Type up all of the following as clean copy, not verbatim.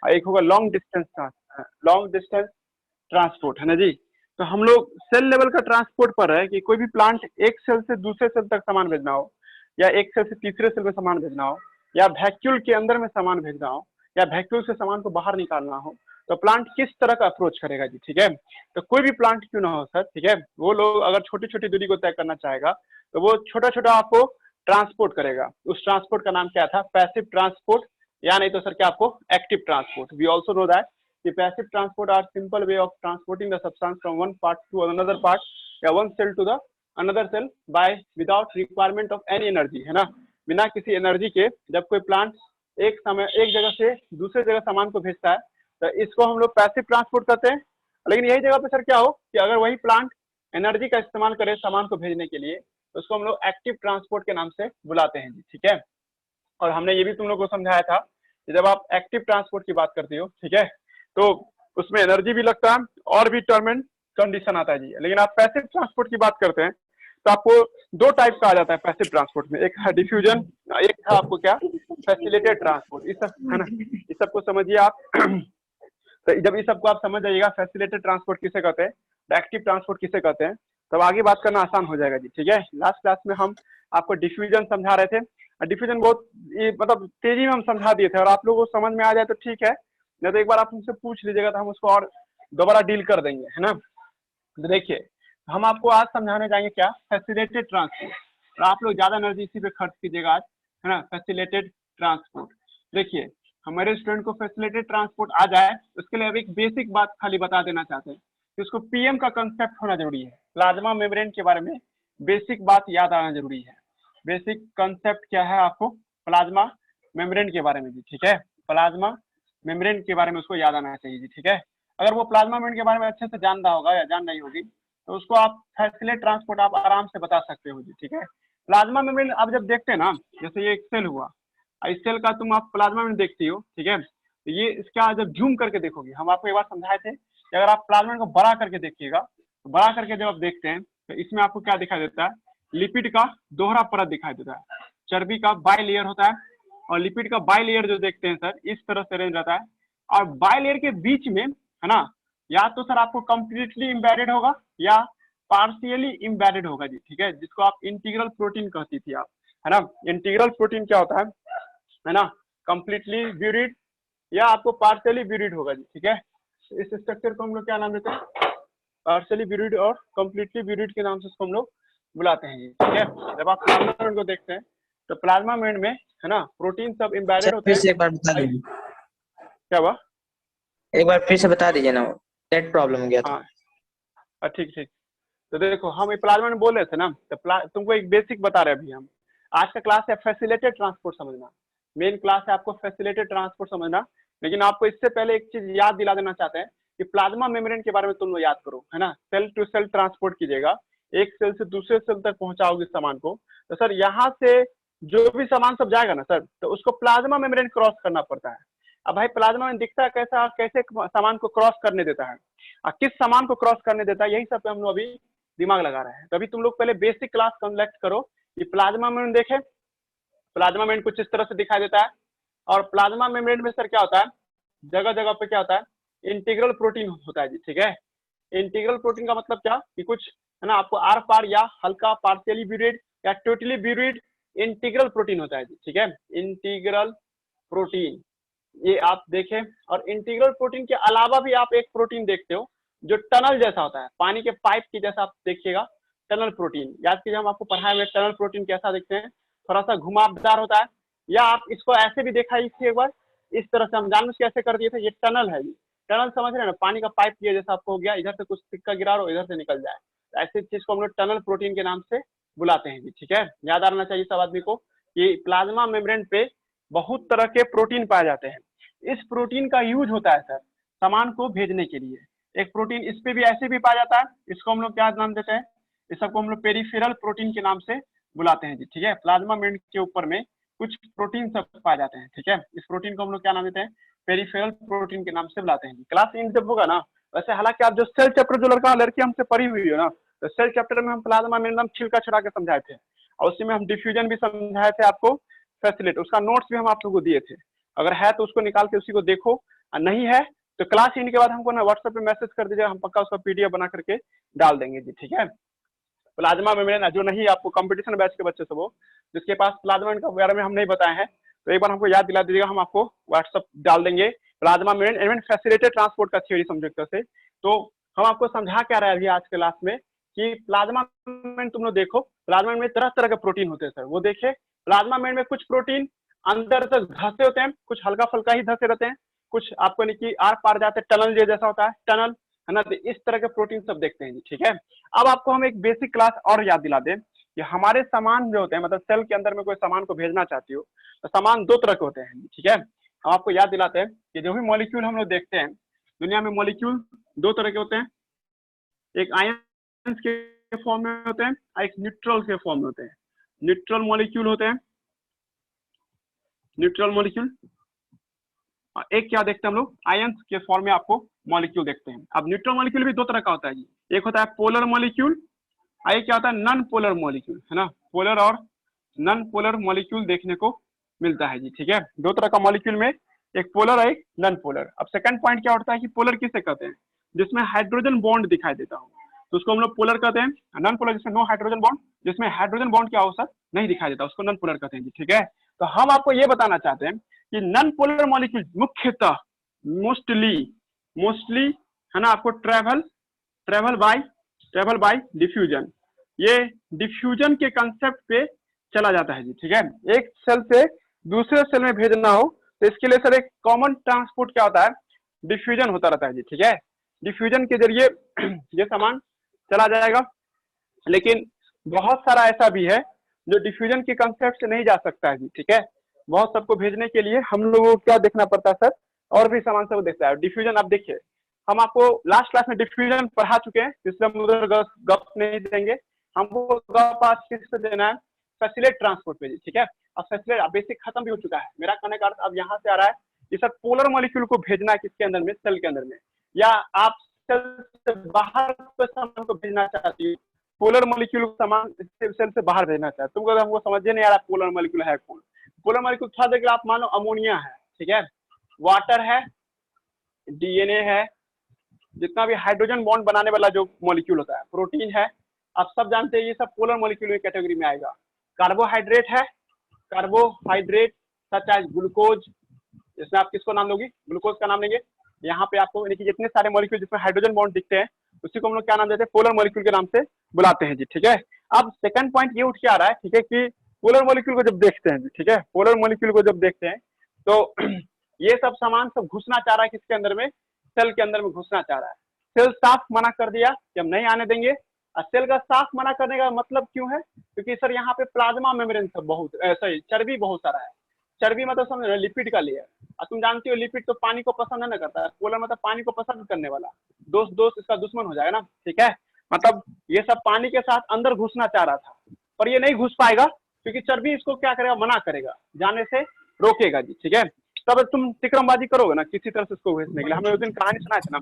और एक होगा लॉन्ग डिस्टेंस ट्रांसपोर्ट, है ना जी। तो हम लोग सेल लेवल का ट्रांसपोर्ट पर है कि कोई भी प्लांट एक सेल से दूसरे सेल तक सामान भेजना हो, या एक सेल से तीसरे सेल में सामान भेजना हो, या वैक्यूल के अंदर में सामान भेजना हो, या वैक्यूल से सामान को बाहर निकालना हो, तो प्लांट किस तरह का अप्रोच करेगा जी, ठीक है। तो कोई भी प्लांट क्यों ना हो सर, ठीक है, वो लोग अगर छोटी छोटी दूरी को तय करना चाहेगा तो वो छोटा छोटा आपको ट्रांसपोर्ट करेगा। उस ट्रांसपोर्ट का नाम क्या था, पैसिव ट्रांसपोर्ट, या नहीं तो सर क्या आपको active transport. We also know that the passive transport are simple way of transporting the substance from one part to another part या one cell to the another cell by without requirement of any energy, है ना, बिना किसी energy के जब कोई plant एक जगह से दूसरे जगह सामान को भेजता है तो इसको हम लोग पैसिव ट्रांसपोर्ट करते हैं। लेकिन यही जगह पे सर क्या हो कि अगर वही प्लांट एनर्जी का इस्तेमाल करे सामान को भेजने के लिए तो उसको हम लोग एक्टिव ट्रांसपोर्ट के नाम से बुलाते हैं जी, ठीक है। और हमने ये भी तुम लोग को समझाया था कि जब आप एक्टिव ट्रांसपोर्ट की बात करते हो, ठीक है, तो उसमें एनर्जी भी लगता है और भी टर्म एंड कंडीशन आता है जी। लेकिन आप पैसिव ट्रांसपोर्ट की बात करते हैं तो आपको दो टाइप का आ जाता है पैसिव ट्रांसपोर्ट में, एक है डिफ्यूजन, एक था आपको क्या फैसिलिटेटेड ट्रांसपोर्ट। इस सब है ना, इस सबको समझिए आप। तो जब इस सबको आप समझ जाइएगा फैसिलिटेटेड ट्रांसपोर्ट किसे कहते हैं, एक्टिव ट्रांसपोर्ट किसे कहते हैं, तब आगे बात करना आसान हो जाएगा जी, ठीक है। लास्ट क्लास में हम आपको डिफ्यूजन समझा रहे थे, डिफ्यूजन बहुत मतलब तेजी में हम समझा दिए थे, और आप लोगों को समझ में आ जाए तो ठीक है, नहीं तो एक बार आप हमसे पूछ लीजिएगा तो हम उसको और दोबारा डील कर देंगे, है ना। तो देखिए हम आपको आज समझाने जाएंगे क्या, फैसिलिटेटेड ट्रांसपोर्ट, और आप लोग ज्यादा एनर्जी इसी पे खर्च कीजिएगा आज, है ना। फैसिलिटेटेड ट्रांसपोर्ट, देखिए हमारे स्टूडेंट को फैसिलिटेटेड ट्रांसपोर्ट आ जाए उसके लिए अब एक बेसिक बात खाली बता देना चाहते हैं कि उसको पीएम का कंसेप्ट होना जरूरी है। प्लाज्मा मेम्ब्रेन के बारे में बेसिक बात याद आना जरूरी है। बेसिक कंसेप्ट क्या है आपको प्लाज्मा मेम्ब्रेन के बारे में जी, ठीक है। प्लाज्मा मेम्ब्रेन के बारे में उसको याद आना चाहिए जी, ठीक है। अगर वो प्लाज्मा मेम्ब्रेन के बारे में अच्छे से जान रहा होगा या जान नहीं होगी तो उसको आप फैसिलिटेटेड ट्रांसपोर्ट आप आराम से बता सकते हो जी, ठीक है। प्लाज्मा मेम्ब्रेन आप जब देखते हैं ना, जैसे ये एक सेल हुआ, इस सेल का तुम आप प्लाज्मा मेम्ब्रेन देखती हो, ठीक है, तो ये इसका जब जूम करके देखोगे, हम आपको एक बार समझाए थे कि अगर आप प्लाज्मा को बड़ा करके देखिएगा तो बड़ा करके जब आप देखते हैं तो इसमें आपको क्या दिखाई देता है, लिपिड का दोहरा परत दिखाई देता है, चर्बी का बाई लेयर होता है, और लिपिड का बाई लेयर जो देखते हैं सर इस तरह से अरेंज रहता है, और बाई लेयर के बीच में, है ना, या तो सर आपको कंप्लीटली इम्बेडेड होगा या पार्शियली इम्बेडेड होगा जी, ठीक है, जिसको आप इंटीग्रल प्रोटीन कहती थी आप, है ना। इंटीग्रल प्रोटीन क्या होता है ना, कंप्लीटली ब्यूरिड या आपको पार्शियली ब्यूरिड होगा जी, ठीक है। इस स्ट्रक्चर को हम लोग क्या नाम देते हैं, पार्शियली ब्यूरिड और कंप्लीटली ब्यूरिड के नाम से इसको हम लोग बुलाते हैं जी, ठीक है। जब आप प्लाज्मा मेम्ब्रेन को देखते हैं तो प्लाज्मा मेम्ब्रेन में, है ना, प्रोटीन सब इम्बेडेड होते फिर हैं। से एक बार बता दीजिए, क्या हुआ, एक बार फिर से बता दीजिए ना, नेट प्रॉब्लम हो गया था। हाँ ठीक ठीक। तो देखो हम प्लाज्मा में बोल रहे थे ना, तो तुमको एक बेसिक बता रहे अभी हम। आज का क्लास है फैसिलिटेटेड ट्रांसपोर्ट समझना, मेन क्लास है आपको फैसिलिटेटेड ट्रांसपोर्ट समझना। लेकिन आपको इससे पहले एक चीज याद दिला देना चाहते हैं कि प्लाज्मा मेम्ब्रेन के बारे में तुम लोग याद करो, है ना। सेल टू सेल ट्रांसपोर्ट कीजिएगा, एक सेल से दूसरे सेल तक पहुंचाओगे सामान को, तो सर यहाँ से जो भी सामान सब जाएगा ना सर, तो उसको प्लाज्मा मेम्ब्रेन क्रॉस करना पड़ता है। अब भाई प्लाज्मा में दिखता है कैसा, कैसे सामान को क्रॉस करने देता है, किस सामान को क्रॉस करने देता है, यही सब पे हम लोग अभी दिमाग लगा रहे हैं। तो अभी तुम लोग पहले बेसिक क्लास कलेक्ट करो कि प्लाज्मा मेम्ब्रेन देखे, प्लाज्मा मेम्ब्रेन कुछ इस तरह से दिखाई देता है। और प्लाज्मा मेम्ब्रेन में सर क्या होता है, जगह जगह पे क्या होता है, इंटीग्रल प्रोटीन होता है जी, ठीक है। इंटीग्रल प्रोटीन का मतलब क्या कि कुछ, है ना, आपको आर पार या हल्का पार्शियली ब्यूरिड या टोटली ब्यूरिड इंटीग्रल प्रोटीन होता है जी, ठीक है। इंटीग्रल प्रोटीन ये आप देखें, और इंटीग्रल प्रोटीन के अलावा भी आप एक प्रोटीन देखते हो जो टनल जैसा होता है, पानी के पाइप की जैसा आप देखिएगा, टनल प्रोटीन। याद कीजिए हम आपको पढ़ाए हुए टनल प्रोटीन कैसा देखते हैं, थोड़ा सा घुमावदार होता है, या आप इसको ऐसे भी देखा एक बार, इस तरह से हम जानबूझ के ऐसे कर दिए थे, ये टनल है जी। टनल समझ रहे हैं ना, पानी का पाइप किया जैसा आपको हो गया, इधर से कुछ सिक्का गिरा और इधर से निकल जाए, ऐसी चीज को हम लोग टनल प्रोटीन के नाम से बुलाते हैं जी, ठीक है। याद आना चाहिए सब आदमी को कि प्लाज्मा मेम्ब्रेन पे बहुत तरह के प्रोटीन पाए जाते हैं। इस प्रोटीन का यूज होता है सर सामान को भेजने के लिए। एक प्रोटीन इस पे भी ऐसे भी पाया जाता है, इसको हम लोग क्या नाम देते हैं, इस सबको हम लोग पेरिफेरल प्रोटीन के नाम से बुलाते हैं जी, ठीक है। प्लाज्मा मेम्ब्रेन के ऊपर में कुछ प्रोटीन सब पाए जाते हैं, ठीक है। इस प्रोटीन को हम लोग क्या नाम देते हैं, पेरिफेरल प्रोटीन के नाम से बुलाते हैं। क्लास इन जब होगा ना, वैसे हालांकि आप जो सेल चैप्टर जो लड़का लड़की हमसे पढ़ी हुई है ना, तो सेल चैप्टर में हम प्लाज्मा मेम्ब्रेन छिलका छुड़ा के समझाए थे, और उसी में हम डिफ्यूजन भी समझाए थे आपको, फैसिलिटेट उसका नोट्स भी हम आप लोगों को दिए थे। अगर है तो उसको निकाल के उसी को देखो, नहीं है तो क्लास एंड के बाद हमको ना व्हाट्सएप पे मैसेज कर दीजिएगा, हम पक्का उसका पीडीएफ बना करके डाल देंगे जी, ठीक है। प्लाज्मा मेम्ब्रेन जो नहीं आपको कंपटीशन बैच के बच्चे सब हो जिसके पास प्लाज्मा का बारे में हम नहीं बताए हैं, तो एक बार हमको याद दिला दीजिएगा, हम आपको व्हाट्सएप डाल देंगे। प्लाज्मा मेम्ब्रेन फैसिलिटेटेड ट्रांसपोर्ट का थ्योरी समझो एक तरह से। तो हम आपको समझा क्या रहे हैं अभी आज के क्लास में कि प्लाज्मा मेम्ब्रेन तुम लोग देखो, प्लाज्मा में तरह तरह के प्रोटीन होते हैं सर, वो देखे प्लाज्मा मेम्ब्रेन में कुछ प्रोटीन अंदर तक धंसे होते हैं, कुछ हल्का फुल्का ही धंसे रहते हैं, कुछ आपको नहीं कि आर पार जाते हैं, टनल जैसा होता है टनल, है ना। तो इस तरह के प्रोटीन सब देखते हैं जी, ठीक है। अब आपको हम एक बेसिक क्लास और याद दिला दें कि हमारे सामान जो होते हैं, मतलब सेल के अंदर में कोई सामान को भेजना चाहती हो तो सामान दो तरह के होते हैं, ठीक है। हम आपको याद दिलाते हैं कि जो भी मॉलिक्यूल हम लोग देखते हैं दुनिया में, मॉलिक्यूल दो तरह के होते हैं, एक आयंस के फॉर्म में होते हैं और एक न्यूट्रल के फॉर्म में होते हैं। न्यूट्रल मॉलिक्यूल होते हैं, न्यूट्रल मॉलिक्यूल, एक क्या देखते हैं हम लोग आयंस के फॉर्म में आपको मॉलिक्यूल देखते हैं। अब न्यूट्रल मॉलिक्यूल भी दो तरह का होता है जी, एक होता है पोलर मॉलिक्यूल, एक क्या होता है नॉन पोलर मॉलिक्यूल, है ना। पोलर और नॉन पोलर मॉलिक्यूल देखने को मिलता है जी, ठीक है। दो तरह का मॉलिक्यूल में, एक पोलर और एक नॉन पोलर। अब सेकंड पॉइंट क्या होता है कि पोलर किसे कहते हैं, जिसमें हाइड्रोजन बॉन्ड दिखाई देता हो तो उसको हम लोग पोलर कहते हैं। नॉन पोलर जिसमें नो हाइड्रोजन बॉन्ड, जिसमें हाइड्रोजन बॉन्ड क्या अवसर नहीं दिखाई देता, उसको नॉन पोलर कहते हैं जी, ठीक है। तो हम आपको ये बताना चाहते हैं कि नॉन पोलर मॉलिक्यूल मुख्यतः मोस्टली है ना, आपको ट्रेवल बाय डिफ्यूजन, ये डिफ्यूजन के कंसेप्ट पे चला जाता है जी, ठीक है। एक सेल से दूसरे सेल में भेजना हो तो इसके लिए सर एक कॉमन ट्रांसपोर्ट क्या होता है, डिफ्यूजन होता रहता है जी, ठीक है। डिफ्यूजन के जरिए ये सामान चला जाएगा, लेकिन बहुत सारा ऐसा भी है जो डिफ्यूजन के कंसेप्ट से नहीं जा सकता है जी, ठीक है। बहुत सबको भेजने के लिए हम लोगों को क्या देखना पड़ता है सर, और भी सामान सब देखता है। डिफ्यूजन आप देखिए, हम आपको लास्ट क्लास में डिफ्यूजन पढ़ा चुके हैं, इसलिए हम उधर गप नहीं देंगे, हमको गप आज किससे देना है, फैसिलिटेटेड ट्रांसपोर्ट पे जी, ठीक है। अब फैसिलिटेटेड बेसिक खत्म भी हो चुका है, मेरा कहने का अर्थ अब यहाँ से आ रहा है कि सर पोलर मॉलिक्यूल को भेजना है किसके अंदर में, सेल के अंदर में, या आप सेल से बाहर सामान को भेजना चाहती हो, पोलर मॉलिक्यूल सामान सेल से बाहर भेजना चाहते, तुमको हमको समझ नहीं आ रहा पोलर मॉलिक्यूल है कौन। पोलर मॉलिक्यूल थोड़ा देर आप मान लो अमोनिया है, ठीक है, वाटर है, डीएनए है, जितना भी हाइड्रोजन बॉन्ड बनाने वाला जो मॉलिक्यूल होता है, प्रोटीन है, आप सब जानते हैं ये सब पोलर मॉलिक्यूल की कैटेगरी में आएगा। कार्बोहाइड्रेट है, कार्बोहाइड्रेट सच एज ग्लूकोज, इसमें आप किसको नाम लोगे, ग्लूकोज का नाम लेंगे। यहाँ पे आपको यानी कि जितने सारे मॉलिक्यूल जिसमें हाइड्रोजन बॉन्ड दिखते हैं उसी को हम लोग क्या नाम देते हैं, पोलर मॉलिक्यूल के नाम से बुलाते हैं जी, ठीक है। अब सेकंड पॉइंट ये उठ के आ रहा है, ठीक है, कि पोलर मॉलिक्यूल को जब देखते हैं, ठीक है, पोलर मॉलिक्यूल को जब देखते हैं तो ये सब सामान सब घुसना चाह रहा है किसके अंदर में, सेल के अंदर में घुसना चाह रहा है। सेल साफ मना कर दिया कि हम नहीं आने देंगे। और सेल का साफ मना करने का मतलब क्यों है, क्योंकि सर यहाँ पे प्लाज्मा मेम्ब्रेन सब बहुत सॉरी चर्बी बहुत सारा है। चर्बी मतलब समझ लिपिड का लेयर, और तुम जानती हो लिपिड तो पानी को पसंद नहीं करता है, पोलर मतलब पानी को पसंद करने वाला, दोस्त इसका दुश्मन हो जाएगा ना, ठीक है। मतलब ये सब पानी के साथ अंदर घुसना चाह रहा था, पर ये नहीं घुस पाएगा क्योंकि चर्बी इसको क्या करेगा, मना करेगा, जाने से रोकेगा जी, ठीक है। तब तुम तिक्रमबाजी करोगे ना किसी तरह से उसको भेजने के लिए। हमें उस दिन कहानी सुनाया था ना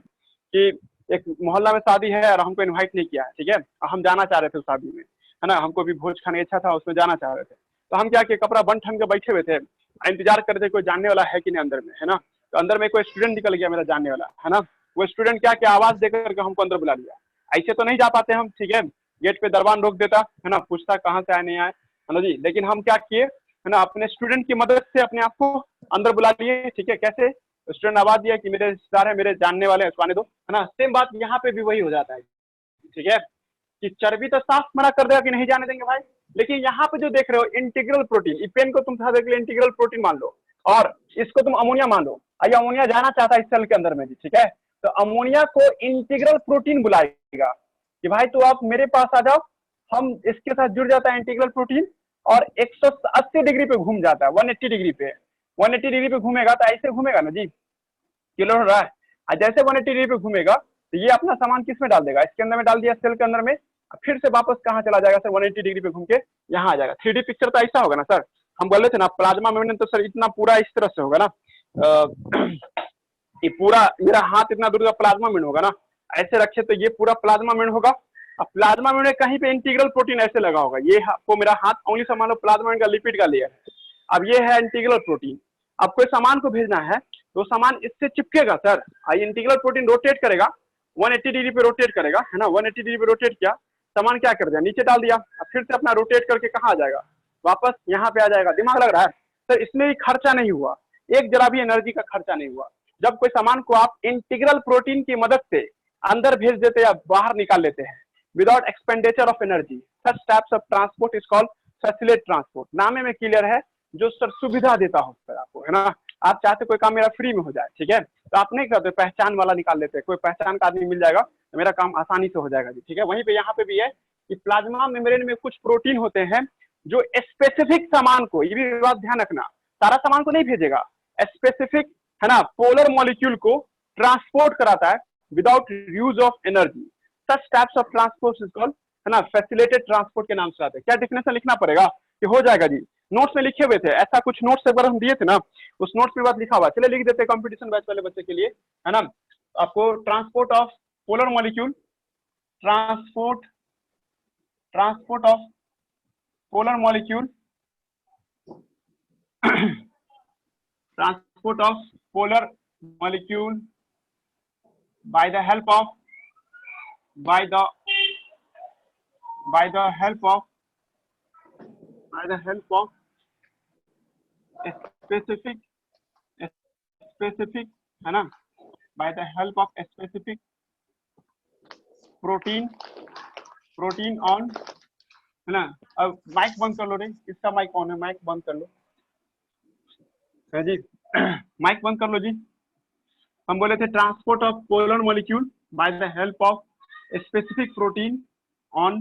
कि एक मोहल्ला में शादी है और हमको इनवाइट नहीं किया है, ठीक है, हम जाना चाह रहे थे उस शादी में, है ना, हमको भी भोज खाने इच्छा था, उसमें जाना चाह रहे थे। तो हम क्या किए, कपड़ा बन ठन के बैठे हुए थे, इंतजार कर रहे थे कोई जानने वाला है कि नहीं अंदर में, है ना। तो अंदर में कोई स्टूडेंट निकल गया मेरा जानने वाला, है ना। वो स्टूडेंट क्या क्या आवाज देकर के हमको अंदर बुला लिया। ऐसे तो नहीं जा पाते हम, ठीक है, गेट पे दरबान रोक देता, है ना, पूछता कहाँ से आए नहीं आए, है ना जी। लेकिन हम क्या किए, है ना, अपने स्टूडेंट की मदद से अपने आप को अंदर बुला लिए, ठीक है। कैसे, स्टूडेंट आवाज दिया कि मेरे रिश्तेदार है, मेरे जानने वाले हैं, उसको आने दो, है ना। सेम बात यहाँ पे भी वही हो जाता है, ठीक है, कि चर्बी तो साफ मना कर देगा कि नहीं जाने देंगे भाई, लेकिन यहाँ पे जो देख रहे हो इंटीग्रल प्रोटीन, पेन को तुम था देख लो इंटीग्रल प्रोटीन मान लो, और इसको तुम अमोनिया मान लो, ये अमोनिया जाना चाहता है इस सेल के अंदर में, ठीक है। तो अमोनिया को इंटीग्रल प्रोटीन बुलाएगा कि भाई तो आप मेरे पास आ जाओ, हम इसके साथ जुड़ जाता है इंटीग्रल प्रोटीन, और 180 डिग्री पे घूम जाता है, 180 डिग्री पे, 180 डिग्री पे घूमेगा, तो ऐसे घूमेगा ना जी, किलो रहा है, जैसे 180 डिग्री पे घूमेगा तो ये अपना सामान किस में डाल देगा, इसके अंदर में डाल दिया सेल के अंदर में, फिर से वापस कहाँ चला जाएगा सर, 180 डिग्री पे घूम के यहाँ आ जाएगा। 3D पिक्चर तो ऐसा होगा ना सर, हम बोले थे ना प्लाज्मा मेम्ब्रेन तो सर इतना पूरा इस तरह से होगा ना, ये पूरा मेरा हाथ इतना दूर का प्लाज्मा मेम्ब्रेन होगा ना, ऐसे रखे तो ये पूरा प्लाज्मा मेम्ब्रेन होगा। अब प्लाज्मा मेम्ब्रेन कहीं पे इंटीग्रल प्रोटीन ऐसे लगा होगा, ये आपको मेरा हाथ उंगली से मान लो प्लाज्मा मेम्ब्रेन का लिपिड का लेयर है, अब ये है इंटीग्रल प्रोटीन। अब कोई सामान को भेजना है तो सामान इससे चिपकेगा सर। आई इंटीग्रल प्रोटीन रोटेट करेगा 180 डिग्री पे रोटेट करेगा, है ना, 180 डिग्री पे रोटेट किया, सामान क्या कर दिया, नीचे डाल दिया, अब फिर से अपना रोटेट करके कहाँ आ जाएगा, वापस यहाँ पे आ जाएगा। दिमाग लग रहा है सर, इसमें भी खर्चा नहीं हुआ, एक जरा भी एनर्जी का खर्चा नहीं हुआ। जब कोई सामान को आप इंटीग्रल प्रोटीन की मदद से अंदर भेज देते या बाहर निकाल लेते हैं without expenditure of energy, such types of transport is called facilitated transport. नामे में क्लियर है, जो सर सुविधा देता हो सर आपको, है ना। आप चाहते कोई काम मेरा फ्री में हो जाए, ठीक है, तो आप नहीं करते, पहचान वाला निकाल लेते, कोई पहचान का आदमी मिल जाएगा तो मेरा काम आसानी से हो जाएगा जी, ठीक है। वहीं पे यहाँ पे भी है कि प्लाज्मा मेम्ब्रेन में कुछ प्रोटीन होते हैं जो स्पेसिफिक सामान को, ये भी बात ध्यान रखना, सारा सामान को नहीं भेजेगा, स्पेसिफिक, है ना, पोलर मॉलिक्यूल को ट्रांसपोर्ट कराता है without use of energy. Such types of transport is called, है ना, फैसिलिटेटेड ट्रांसपोर्ट के नाम से आते हैं। क्या डेफिनेशन लिखना पड़ेगा कि हो जाएगा जी, नोट्स में लिखे हुए थे, ऐसा कुछ नोट्स एक बार हम दिए थे ना, उस नोट्स में बात लिखा हुआ, चले लिख देते कंपटीशन बैच वाले बच्चे के लिए, है ना। आपको transport of polar molecule, transport of polar molecule, transport of polar molecule by the help of specific, है ना, by the help of specific protein on, है ना। अब माइक बंद कर लो रे, किसका माइक ऑन है, माइक बंद कर लो है जी, माइक बंद कर लो जी। हम बोले थे transport of polar molecule by the help of specific protein on,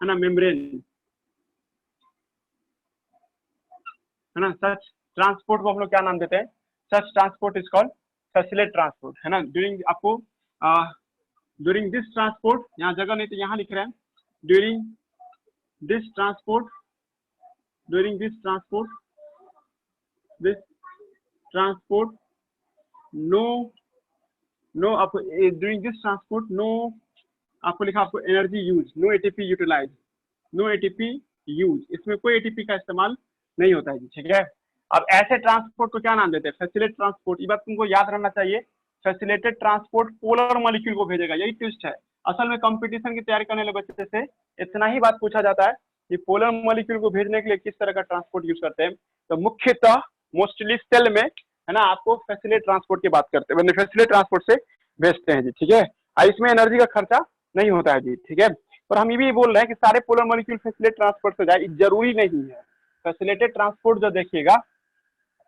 है ना, मेम्ब्रेन, है ना। सच ट्रांसपोर्ट को हम लोग क्या नाम देते हैं, such transport is called facilitated transport, है ना। ड्यूरिंग दिस ट्रांसपोर्ट, यहाँ जगह नहीं तो यहाँ लिख रहे हैं, ड्यूरिंग दिस ट्रांसपोर्ट नो आपको ड्यूरिंग दिस ट्रांसपोर्ट नो, आपको लिखा आपको energy use, no ATP utilise, no ATP use, इसमें कोई एटीपी का इस्तेमाल नहीं होता है जी, ठीक है। अब ऐसे ट्रांसपोर्ट को क्या नाम देते हैं, फैसिलिटेटेड ट्रांसपोर्ट। ये बात तुमको याद रहना चाहिए, फैसिलिटेटेड ट्रांसपोर्ट पोलर मॉलिक्यूल को भेजेगा, यही ट्विस्ट है। असल में कंपटीशन की तैयारी करने वाले बच्चे से इतना ही बात पूछा जाता है कि पोलर मॉलिक्यूल को भेजने के लिए किस तरह का ट्रांसपोर्ट यूज करते हैं, तो मुख्यतः मोस्टली सेल में, है ना, आपको फैसिलिटेटेड ट्रांसपोर्ट की बात करते हैं, फैसिलिटेटेड ट्रांसपोर्ट से भेजते हैं जी, ठीक है। इसमें एनर्जी का खर्चा नहीं होता है जी, ठीक है। और हम ये भी बोल रहे हैं कि सारे पोलर मॉलिक्यूल फैसिलिटेटेड ट्रांसपोर्ट से जाए, जरूरी नहीं है। फैसिलिटेटेड ट्रांसपोर्ट जो देखिएगा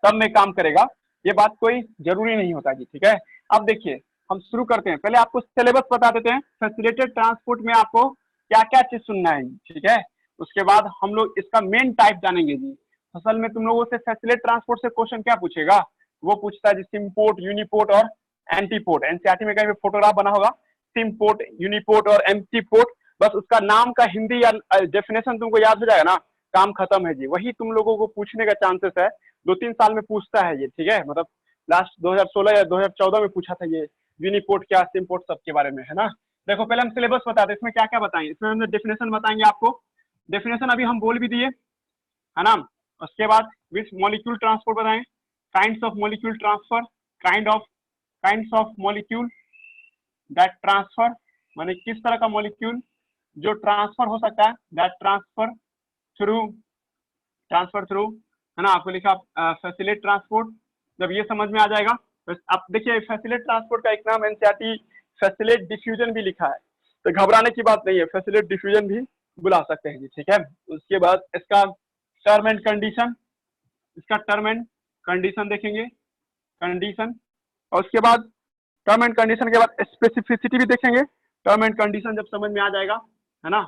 सब में काम करेगा, ये बात कोई जरूरी नहीं होता जी, ठीक है। अब देखिए हम शुरू करते हैं, पहले आपको सिलेबस बता देते हैं। फैसिलिटेटेड ट्रांसपोर्ट में आपको क्या क्या चीज सुनना है, ठीक है। उसके बाद हम लोग इसका मेन टाइप जानेंगे जी। असल में तुम लोगों से फैसिलिटेटेड ट्रांसपोर्ट से क्वेश्चन क्या पूछेगा, वो पूछता है जी सिम्पोर्ट, यूनिपोर्ट और एंटीपोर्ट। एनसीईआरटी में कहीं फोटोग्राफ बना होगा, सिम्पोर्ट, यूनिपोर्ट और एंटीपोर्ट, बस उसका नाम का हिंदी या डेफिनेशन तुमको याद हो जाएगा ना, काम खत्म है जी। वही तुम लोगों को पूछने का चांसेस है, 2-3 साल में पूछता है ये, ठीक है। मतलब लास्ट 2016 या 2014 में पूछा था ये यूनिपोर्ट क्या, सिम्पोर्ट सब के बारे में, है ना। देखो पहले हम सिलेबस बताते हैं, इसमें क्या क्या बताएंगे, इसमें हम डेफिनेशन बताएंगे आपको, डेफिनेशन अभी हम बोल भी दिए, है ना। उसके बाद विच मॉलिक्यूल ट्रांसपोर्ट बताएंगे, kinds of molecule transfer, kinds of molecule that transfer, माने किस तरह का मॉलिक्यूल जो ट्रांसफर हो सकता है, दैट ट्रांसफर थ्रू, है ना। आपको लिखा फैसिलिटेटेड ट्रांसपोर्ट, जब ये समझ में आ जाएगा तो आप देखिए फैसिलिटेटेड ट्रांसपोर्ट का एक नाम एनसीईआरटी फैसिलिटेटेड डिफ्यूजन भी लिखा है, तो घबराने की बात नहीं है, फैसिलिटेटेड डिफ्यूजन भी बुला सकते हैं जी, ठीक है। उसके बाद इसका टर्म एंड कंडीशन, देखेंगे, कंडीशन, और उसके बाद टर्म एंड कंडीशन के बाद स्पेसिफिसिटी भी देखेंगे। टर्म एंड कंडीशन जब समझ में आ जाएगा, है ना,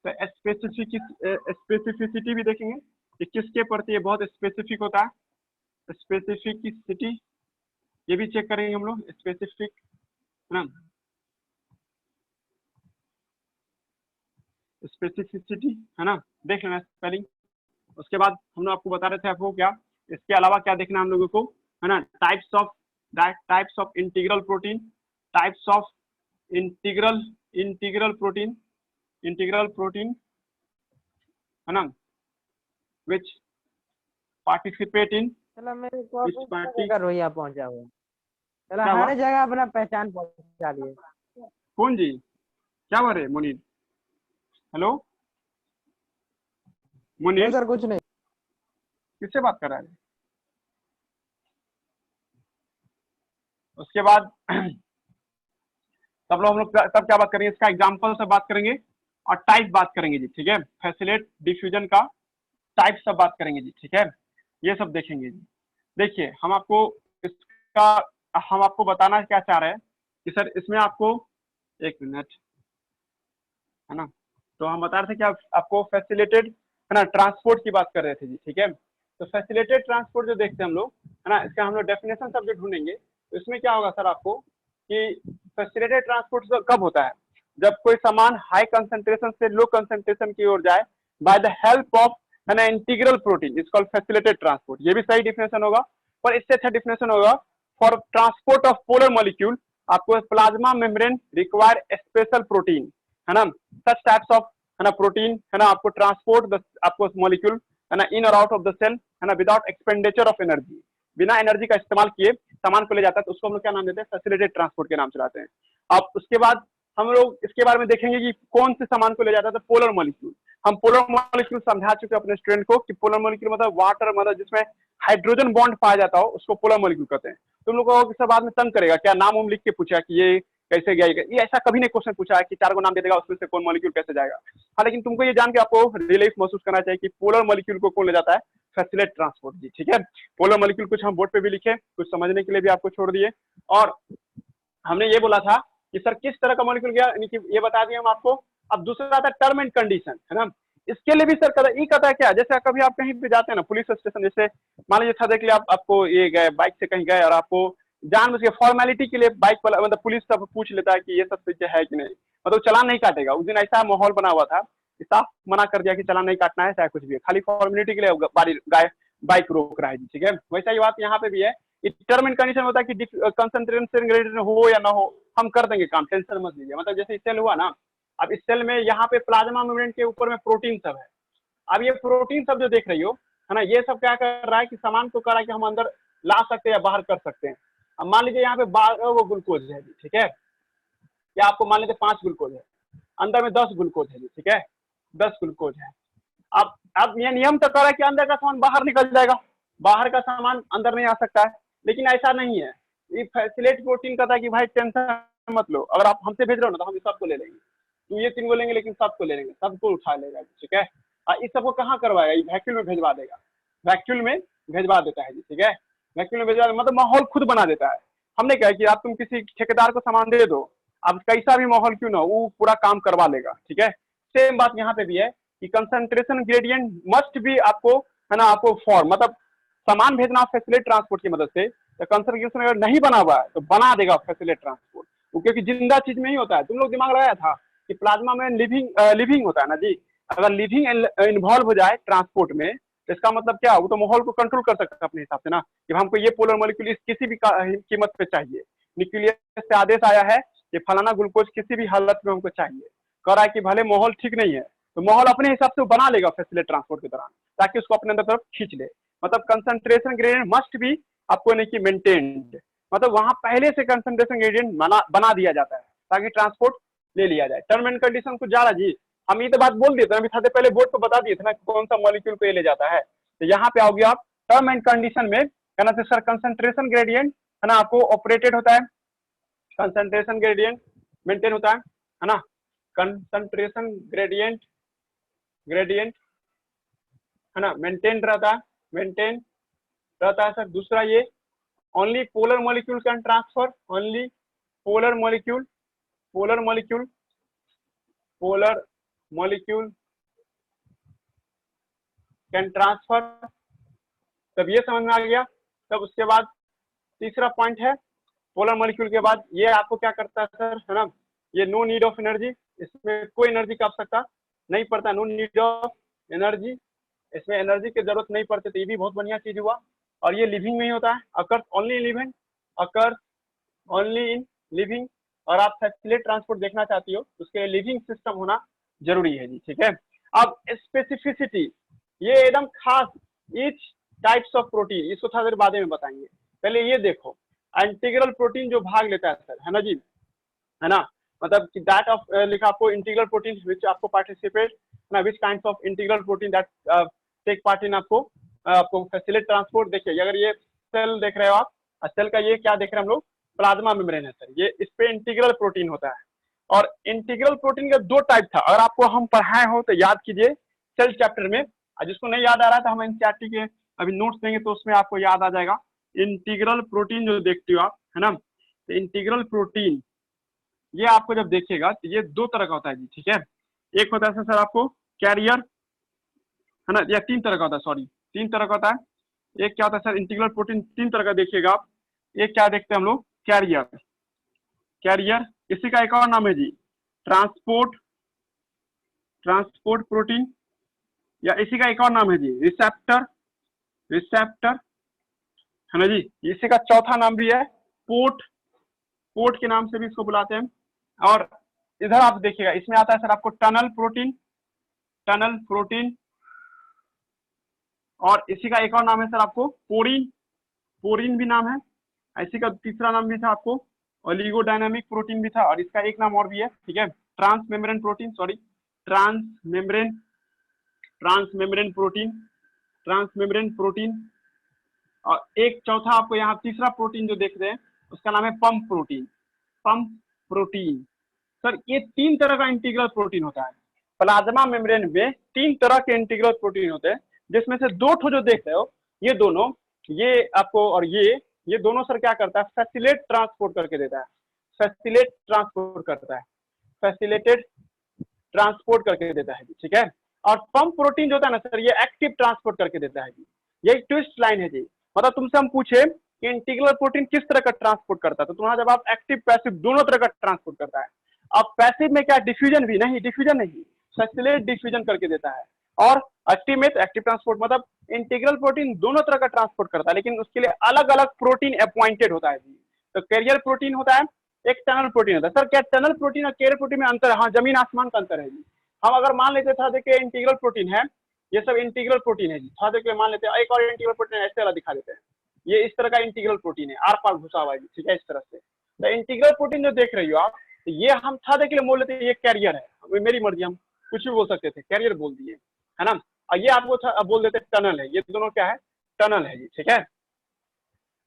तो स्पेसिफिसिटी भी देखेंगे कि किसके प्रति ये बहुत स्पेसिफिक होता है, स्पेसिफिसिटी ये भी चेक करेंगे हम लोग, स्पेसिफिक, है ना, स्पेसिफिसिटी, है ना, देख लेना स्पेलिंग। उसके बाद हम लोग आपको बता रहे थे आपको क्या, इसके अलावा क्या देखना हम लोगों को, है ना, types of integral protein, types of integral protein, है ना, which participate in चलो मेरे विच को पार्टी, जगह रोहिया पहुंचा हुआ। चलो क्या हुआ? हर जगह अपना पहचान पहुंचा लिए। कौन जी? क्या बोल रहे मुनीर? हेलो नहीं मुनीर, सर कुछ नहीं। किससे बात कर रहा है? उसके बाद तब लोग हम लोग तब क्या बात करेंगे, इसका एग्जाम्पल से बात करेंगे और टाइप बात करेंगे जी, ठीक है। फैसिलेट डिफ्यूजन का टाइप सब बात करेंगे जी, ठीक है। ये सब देखेंगे जी। देखिए इसका हम आपको बताना क्या चाह रहे हैं कि सर इसमें आपको, एक मिनट, है ना। तो हम बता रहे थे कि आपको फैसिलिटेड, है ना, ट्रांसपोर्ट की बात कर रहे थे जी, ठीक है। तो फैसिलिटेड ट्रांसपोर्ट जो देखते हैं हम लोग, है ना, इसका हम लोग डेफिनेशन सब जो ढूंढेंगे, तो इसमें क्या होगा सर आपको कि फैसिलिटेड ट्रांसपोर्ट कब होता है, जब कोई सामान हाई कंसंट्रेशन से लो कंसंट्रेशन की ओर जाए बाय द हेल्प ऑफ, है ना, integral protein, is called facilitated transport. ये भी सही डिफिनेशन होगा, पर इससे अच्छा डिफिनेशन होगा for transport of polar molecule आपको plasma membrane require special protein, है ना, सच टाइप्स ऑफ, है ना, प्रोटीन, है ना, आपको ट्रांसपोर्ट आपको मॉलिक्यूल, है ना, इन और आउट ऑफ द सेल, है ना, विदाउट एक्सपेंडिचर ऑफ एनर्जी, बिना एनर्जी का इस्तेमाल किए सामान को ले जाता है, तो उसको हम लोग क्या नाम देते हैं, फैसिलिटेड ट्रांसपोर्ट के नाम से लाते हैं। अब उसके बाद हम लोग इसके बारे में देखेंगे कि कौन से सामान को ले जाता है, तो पोलर मॉलिक्यूल। हम पोलर मॉलिक्यूल समझा चुके अपने स्टूडेंट को कि पोलर मॉलिक्यूल मतलब वाटर, मतलब जिसमें हाइड्रोजन बॉन्ड पाया जाता हो उसको पोलर मॉलिक्यूल कहते हैं। तुम लोग को सब बाद में तंग करेगा, क्या नाम उम लिख के पूछा कि ये कैसे गया, ये ऐसा कभी नहीं क्वेश्चन पूछा है कि 4 को नाम दे देगा उसमें से कौन मॉलिक्यूल कैसे जाएगा। हाँ, लेकिन तुमको ये जान के आपको रिलीफ महसूस करना चाहिए कि पोलर मॉलिक्यूल को कौन ले जाता है, फैसिलेट ट्रांसपोर्ट जी, ठीक है। पोलर मॉलिक्यूल कुछ हम बोर्ड पे भी लिखे, कुछ समझने के लिए भी आपको छोड़ दिए, और हमने ये बोला था कि सर किस तरह का मॉलिक्यूल गया, यानी कि ये बता दिए हम आपको। अब दूसरा आता है टर्म एंड कंडीशन, है ना। इसके लिए भी सर कहता है क्या, जैसे कभी आप कहीं पे जाते हैं ना पुलिस स्टेशन, जैसे मान लीजिए था, देख लिया आपको ये गए बाइक से कहीं गए और आपको जानबूझ के फॉर्मेलिटी के लिए बाइक वाला मतलब पुलिस सब पूछ लेता है कि ये सब चीजें है कि नहीं, मतलब चलान नहीं काटेगा। उस दिन ऐसा माहौल बना हुआ था कि साफ मना कर दिया कि चलान नहीं काटना है, चाहे कुछ भी है, खाली फॉर्मेलिटी के लिए बाइक रोक रहा है जी, ठीक है। वैसा ही बात यहाँ पे भी है, टर्म एंड कंडीशन होता है कि कंसंट्रेशन ग्रेडियंट हो या ना हो, हम कर देंगे काम, टेंशन मत लीजिए। मतलब जैसे सेल हुआ ना, अब इस सेल में यहाँ पे प्लाज्मा मेम्ब्रेन के ऊपर में प्रोटीन सब है। अब ये प्रोटीन सब जो देख रही हो, है ना, ये सब क्या कर रहा है कि सामान को कर रहा है कि हम अंदर ला सकते हैं या बाहर कर सकते हैं। अब मान लीजिए यहाँ पे 12 वो ग्लूकोज है, ठीक है, या आपको मान लीजिए 5 ग्लूकोज है, अंदर में 10 ग्लूकोज है, ठीक है, 10 ग्लूकोज है। अब ये नियम तो कर रहा है कि अंदर का सामान बाहर निकल जाएगा, बाहर का सामान अंदर नहीं आ सकता है, लेकिन ऐसा नहीं है। ये फैसिलेट प्रोटीन कहता है कि भाई टेंशन मत लो, अगर आप हमसे भेज रहे हो ना तो हम सबको ले लेंगे, तो ये 3 को लेंगे लेकिन सबको ले लेंगे, सबको उठा लेगा, ठीक है। इस सबको कहाँ करवाएगा, ये वैक्यूल में भेजवा देगा, वैक्यूल में भेजवा देता है जी, ठीक है। वैक्यूल में भेजवा मतलब माहौल खुद बना देता है। हमने कहा कि आप तुम किसी ठेकेदार को सामान दे दो, अब कैसा भी माहौल क्यों ना हो, वो पूरा काम करवा लेगा, ठीक है। सेम बात यहाँ पे भी है कि कंसंट्रेशन ग्रेडियंट मस्ट भी आपको, है ना, आपको फॉर्म मतलब सामान भेजना फैसिलिटी ट्रांसपोर्ट की मदद से, तो कंसंट्रेशन अगर नहीं बना हुआ है तो बना देगा फैसिलिटी ट्रांसपोर्ट, क्योंकि जिंदा चीज में ही होता है। तुम लोग दिमाग लगाया था कि प्लाज्मा में लिविंग होता है ना जी, अगर लिविंग इन्वॉल्व हो जाए ट्रांसपोर्ट में तो इसका मतलब क्या, वो तो माहौल को कंट्रोल कर सकता है अपने हिसाब से ना, कि हमको ये पोलर मॉलिक्यूल किसी भी कीमत पे चाहिए, न्यूक्लियस से आदेश आया है कि फलाना ग्लूकोज किसी भी हालत में हमको चाहिए, कह रहा है कि भले माहौल ठीक नहीं है तो माहौल अपने हिसाब से बना लेगा फैसिलिटी ट्रांसपोर्ट के दौरान, ताकि उसको अपने अंदर तरफ खींच ले। मतलब कंसंट्रेशन ग्रेडियंट मस्ट भी आपको नहीं कि मेंटेन्ड, मतलब वहां पहले से कंसंट्रेशन ग्रेडियंट बना दिया जाता है ताकि ट्रांसपोर्ट ले लिया जाए। टर्म एंड कंडीशन कुछ ज्यादा जी, हम ये तो बात बोल दिए थे अभी था पहले बोर्ड पर बता दिए थे ना कौन सा मॉलिक्यूल को ये ले जाता है। तो यहाँ पे आओगे आप टर्म एंड कंडीशन में, कहना चाहिए सर कंसंट्रेशन ग्रेडियंट, है ना, आपको ऑपरेटेड होता है, कंसंट्रेशन ग्रेडियंट मेंटेन होता है ना, कंसंट्रेशन ग्रेडियंट है ना, मेंटेन रहता है सर। दूसरा ये only polar molecule can transfer, only polar molecule can transfer, तब ये समझ में आ गया। तब उसके बाद तीसरा पॉइंट है पोलर मॉलिक्यूल के बाद ये आपको क्या करता है सर, है ना, ये नो नीड ऑफ एनर्जी, इसमें कोई एनर्जी की आवश्यकता नहीं पड़ता, नो नीड ऑफ एनर्जी, इसमें एनर्जी की जरूरत नहीं पड़ती, तो ये भी बहुत बढ़िया चीज हुआ। और ये लिविंग में ही होता है, अकर्स ओनली इन लिविंग, और आप फैसिलिटी ट्रांसपोर्ट देखना चाहती हो तो उसके लिविंग सिस्टम होना जरूरी है जी, ठीक है। अब स्पेसिफिसिटी, ये एकदम खास, ईच टाइप्स ऑफ प्रोटीन, इसको थोड़ा देर बाद में बताएंगे। पहले ये देखो, इंटीग्रल प्रोटीन जो भाग लेता है सर, है ना जी, है ना, मतलब कि दैट ऑफ लिखा आपको इंटीग्रल प्रोटीन विच आपको पार्टिसिपेट ना, which kinds of integral protein that take part in आपको फैसिलिटेट ट्रांसपोर्ट। देखिए अगर ये सेल देख रहे हो आप, सेल का ये क्या देख रहे हैं हम लोग, प्लाज्मा मेम्ब्रेन है सर, ये इस पे इंटीग्रल प्रोटीन होता है। और इंटीग्रल प्रोटीन का दो टाइप था, अगर आपको हम पढ़ाए हो तो याद कीजिए सेल चैप्टर में, और जिसको नहीं याद आ रहा था हम एनसीईआरटी के अभी नोट्स देंगे तो उसमें आपको याद आ जाएगा। इंटीग्रल प्रोटीन जो देखते हो आप, है ना, तो इंटीग्रल प्रोटीन ये आपको जब देखिएगा तो ये दो तरह का होता है जी, ठीक है। एक होता है सर आपको कैरियर, है ना, या तीन तरह का होता है, सॉरी तीन तरह का होता है। एक क्या होता है सर, इंटीग्रल प्रोटीन तीन तरह का देखिएगा आप। एक क्या देखते हैं हम लोग, कैरियर, कैरियर इसी का एक और नाम है जी ट्रांसपोर्ट, ट्रांसपोर्ट प्रोटीन, या इसी का एक और नाम है जी रिसेप्टर, रिसेप्टर, है ना जी। इसी का चौथा नाम भी है पोर्ट, पोर्ट के नाम से भी इसको बुलाते हैं। और इधर आप देखिएगा इसमें आता है सर आपको टनल प्रोटीन, टनल प्रोटीन, और इसी का एक और नाम है सर आपको पोरीन, पोरीन भी नाम है। इसी का तीसरा नाम भी था आपको ओलिगोडायनामिक प्रोटीन भी था, और इसका एक नाम और भी है, ठीक है, transmembrane protein, sorry transmembrane, transmembrane protein, transmembrane protein. और एक चौथा आपको यहाँ तीसरा प्रोटीन जो देख रहे हैं उसका नाम है pump protein, pump protein. Sir ये तीन तरह का इंटीग्रल प्रोटीन होता है प्लाज्मा मेम्ब्रेन में, तीन तरह के इंटीग्रल प्रोटीन होते हैं, जिसमें से दो ठो जो देख रहे हो ये दोनों, ये आपको और ये दोनों सर क्या करता है, फैसिलेट ट्रांसपोर्ट करके देता है, फैसिलेट ट्रांसपोर्ट करता है, फैसिलेटेड ट्रांसपोर्ट करके देता है जी, ठीक है। और पंप प्रोटीन जो होता है ना सर, ये एक्टिव ट्रांसपोर्ट करके देता है जी। ये ट्विस्ट लाइन है जी, मतलब तुमसे हम पूछे कि इंटीग्रल प्रोटीन किस तरह का ट्रांसपोर्ट करता है, तो तुम्हारा जवाब एक्टिव पैसिव दोनों तरह का ट्रांसपोर्ट करता है। अब पैसिव में क्या डिफ्यूजन भी नहीं, डिफ्यूजन नहीं, फैसिलेट डिफ्यूजन करके देता है। और एक्टिव में एक्टिव ट्रांसपोर्ट मतलब इंटीग्रल प्रोटीन दोनों तरह का ट्रांसपोर्ट करता है, लेकिन उसके लिए अलग अलग प्रोटीन अपॉइंटेड होता है जी। तो कैरियर प्रोटीन होता है, एक टनल प्रोटीन होता है। सर क्या टनल प्रोटीन और कैरियर प्रोटीन में अंतर है? हाँ, जमीन आसमान का अंतर है जी। हम अगर मान लेते था देखिए इंटीग्रल प्रोटीन है, ये सब इंटीग्रल प्रोटीन है जी, था देखिए मान लेते हैं एक और इंटीग्रल प्रोटीन ऐसे वाला दिखा देते हैं, ये इस तरह का इंटीग्रल प्रोटीन है, आर पार घुसा हुआ है, ठीक है, इस तरह से। तो इंटीग्रल प्रोटीन जो देख रही हो आप, तो ये हम था देख बोल लेते हैं ये कैरियर है, मेरी मर्जी, हम कुछ भी बोल सकते थे, कैरियर बोल दिए, है ना। और ये आपको बोल देते टनल है, ये दोनों क्या है, टनल है जी, ठीक है।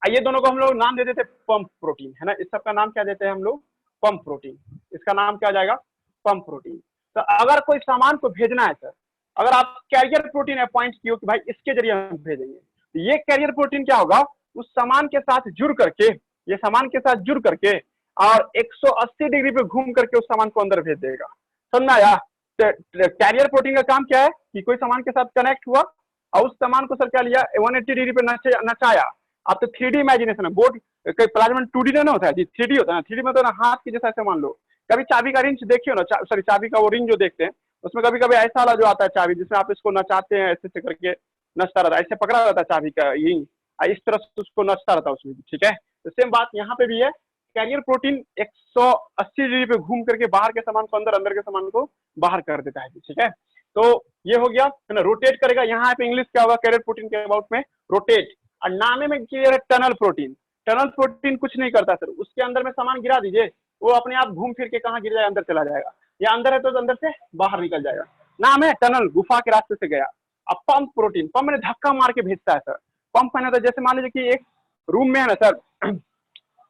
ये दोनों को हम लोग नाम दे देते पंप प्रोटीन, है ना, इस सब का नाम क्या देते हैं हम लोग, पंप प्रोटीन, इसका नाम क्या आ जाएगा, पंप प्रोटीन। तो अगर कोई सामान को भेजना है सर, अगर आप कैरियर प्रोटीन अपॉइंट किए कि भाई इसके जरिए हम भेजेंगे, तो ये कैरियर प्रोटीन क्या होगा, उस सामान के साथ जुड़ करके, ये सामान के साथ जुड़ करके और 180 डिग्री पे घूम करके उस सामान को अंदर भेज देगा। समझना आया? कैरियर प्रोटीन का काम क्या है कि कोई सामान के साथ कनेक्ट हुआ और उस सामान को सर क्या लिया, 180 डिग्री पे नचाया। आप तो 3D इमेजिनेशन है, बोर्ड प्लाज्मा 2D ना होता है जी, 3D होता है ना। 3D में तो ना हाथ की जैसा ऐसे मान लो, कभी चाबी का रिंच देखियो ना, सॉरी चाबी का वो रिंग जो देखते हैं उसमें कभी कभी ऐसा वाला जो आता है चाबी, जिसमें आप इसको नचाते हैं ऐसे करके नचता रहता है, ऐसे पकड़ा रहता है चाबी का रिंग, इस तरह से उसको नचता रहता है उसमें, ठीक है। तो सेम बात यहाँ पे भी है, कैरियर प्रोटीन 180 डिग्री पे घूम करके बाहर के सामान को अंदर, अंदर के सामान को बाहर कर देता है, ठीक है। तो ये हो गया, है ना, रोटेट करेगा। यहाँ पे इंग्लिश क्या होगा कैरियर प्रोटीन के अबाउट में, रोटेट। और नामे में क्लियर है टनल प्रोटीन, टनल प्रोटीन कुछ नहीं करता सर, उसके अंदर में सामान गिरा दीजिए, वो अपने आप घूम फिर के कहाँ गिर जाएगा, अंदर चला जाएगा, या अंदर है तो अंदर से बाहर निकल जाएगा। नाम है टनल, गुफा के रास्ते से गया। अब पंप प्रोटीन, पंप में धक्का मार के भेजता है सर। पंप है ना, तो जैसे मान लीजिए कि एक रूम में है ना सर,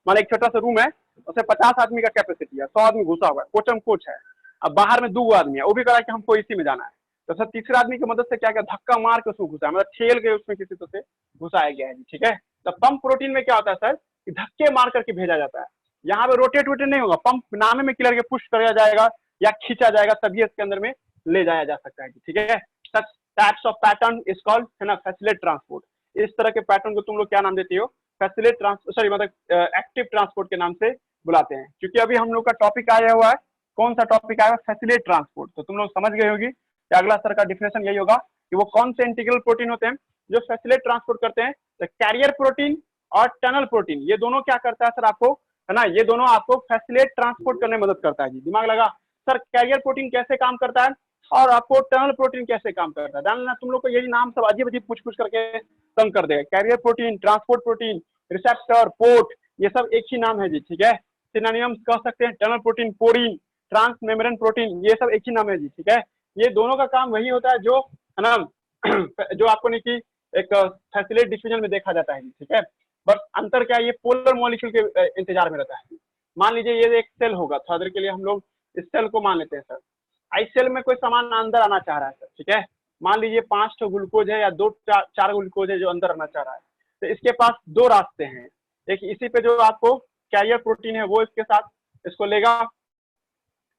मान एक छोटा सा रूम है, उसमें 50 आदमी का कैपेसिटी है, 100 आदमी घुसा हुआ है, कोचम कोच है। अब बाहर में 2 आदमी है, वो भी कह रहा है कि हमको इसी में जाना है, तो सर तीसरे आदमी की मदद से क्या क्या धक्का मार के उसमें घुसा, मतलब ठेल के उसमें किसी तरह से घुसाया गया है, ठीक है। तो पंप प्रोटीन में क्या होता है सर कि धक्के मार करके भेजा जाता है। यहाँ पे रोटेट वोटेट नहीं होगा, पंप नामे में क्लियर के पुश कराया जाएगा या खींचा जाएगा, तभी इसके अंदर में ले जाया जा सकता है, ठीक है। सच types of pattern is called, है ना, फैसिलेट ट्रांसपोर्ट। इस तरह के पैटर्न को तुम लोग क्या नाम देती हो, फैसिलेट सॉरी मतलब एक्टिव ट्रांसपोर्ट के नाम से बुलाते हैं। क्योंकि अभी हम लोग का टॉपिक आया हुआ है, कौन सा टॉपिक आया, फैसिलेट ट्रांसपोर्ट। तो तुम लोग समझ गए होगी कि अगला सर का डिफिनेशन यही होगा कि वो कौन से इंटीग्रल प्रोटीन होते हैं जो फैसिलेट ट्रांसपोर्ट करते हैं। तो कैरियर प्रोटीन और टनल प्रोटीन, ये दोनों क्या करता है सर आपको, है ना, ये दोनों आपको फैसिलेट ट्रांसपोर्ट करने में मदद करता है जी। दिमाग लगा सर, कैरियर प्रोटीन कैसे काम करता है और आपको टनल प्रोटीन कैसे काम करता है, जानना तुम लोग को। यही नाम सब अजीब अजीब पूछ पूछ करके तंग कर देगा। Carrier protein, transport protein, receptor, port, ये सब एक ही नाम है जी, ठीक है। सिनोनिम्स कह सकते हैं, tunnel protein, porin, transmembrane protein, ये सब एक ही नाम है जी, ठीक है। ये दोनों का काम वही होता है जो है ना जो आपको नहीं कि एक फैसिलेट डिफ्यूजन में देखा जाता है, ठीक है। बस अंतर क्या है, ये पोलर मॉलिक्यूल के इंतजार में रहता है। मान लीजिए ये एक सेल होगा, थोड़ा देर के लिए हम लोग इस सेल को मान लेते हैं सर। इस सेल में कोई सामान अंदर आना चाह रहा है सर, ठीक है। मान लीजिए 5 ठो ग्लूकोज है या 2-4 ग्लूकोज है जो अंदर आना चाह रहा है, तो इसके पास 2 रास्ते हैं। एक इसी पे जो आपको कैरियर प्रोटीन है वो इसके साथ इसको लेगा,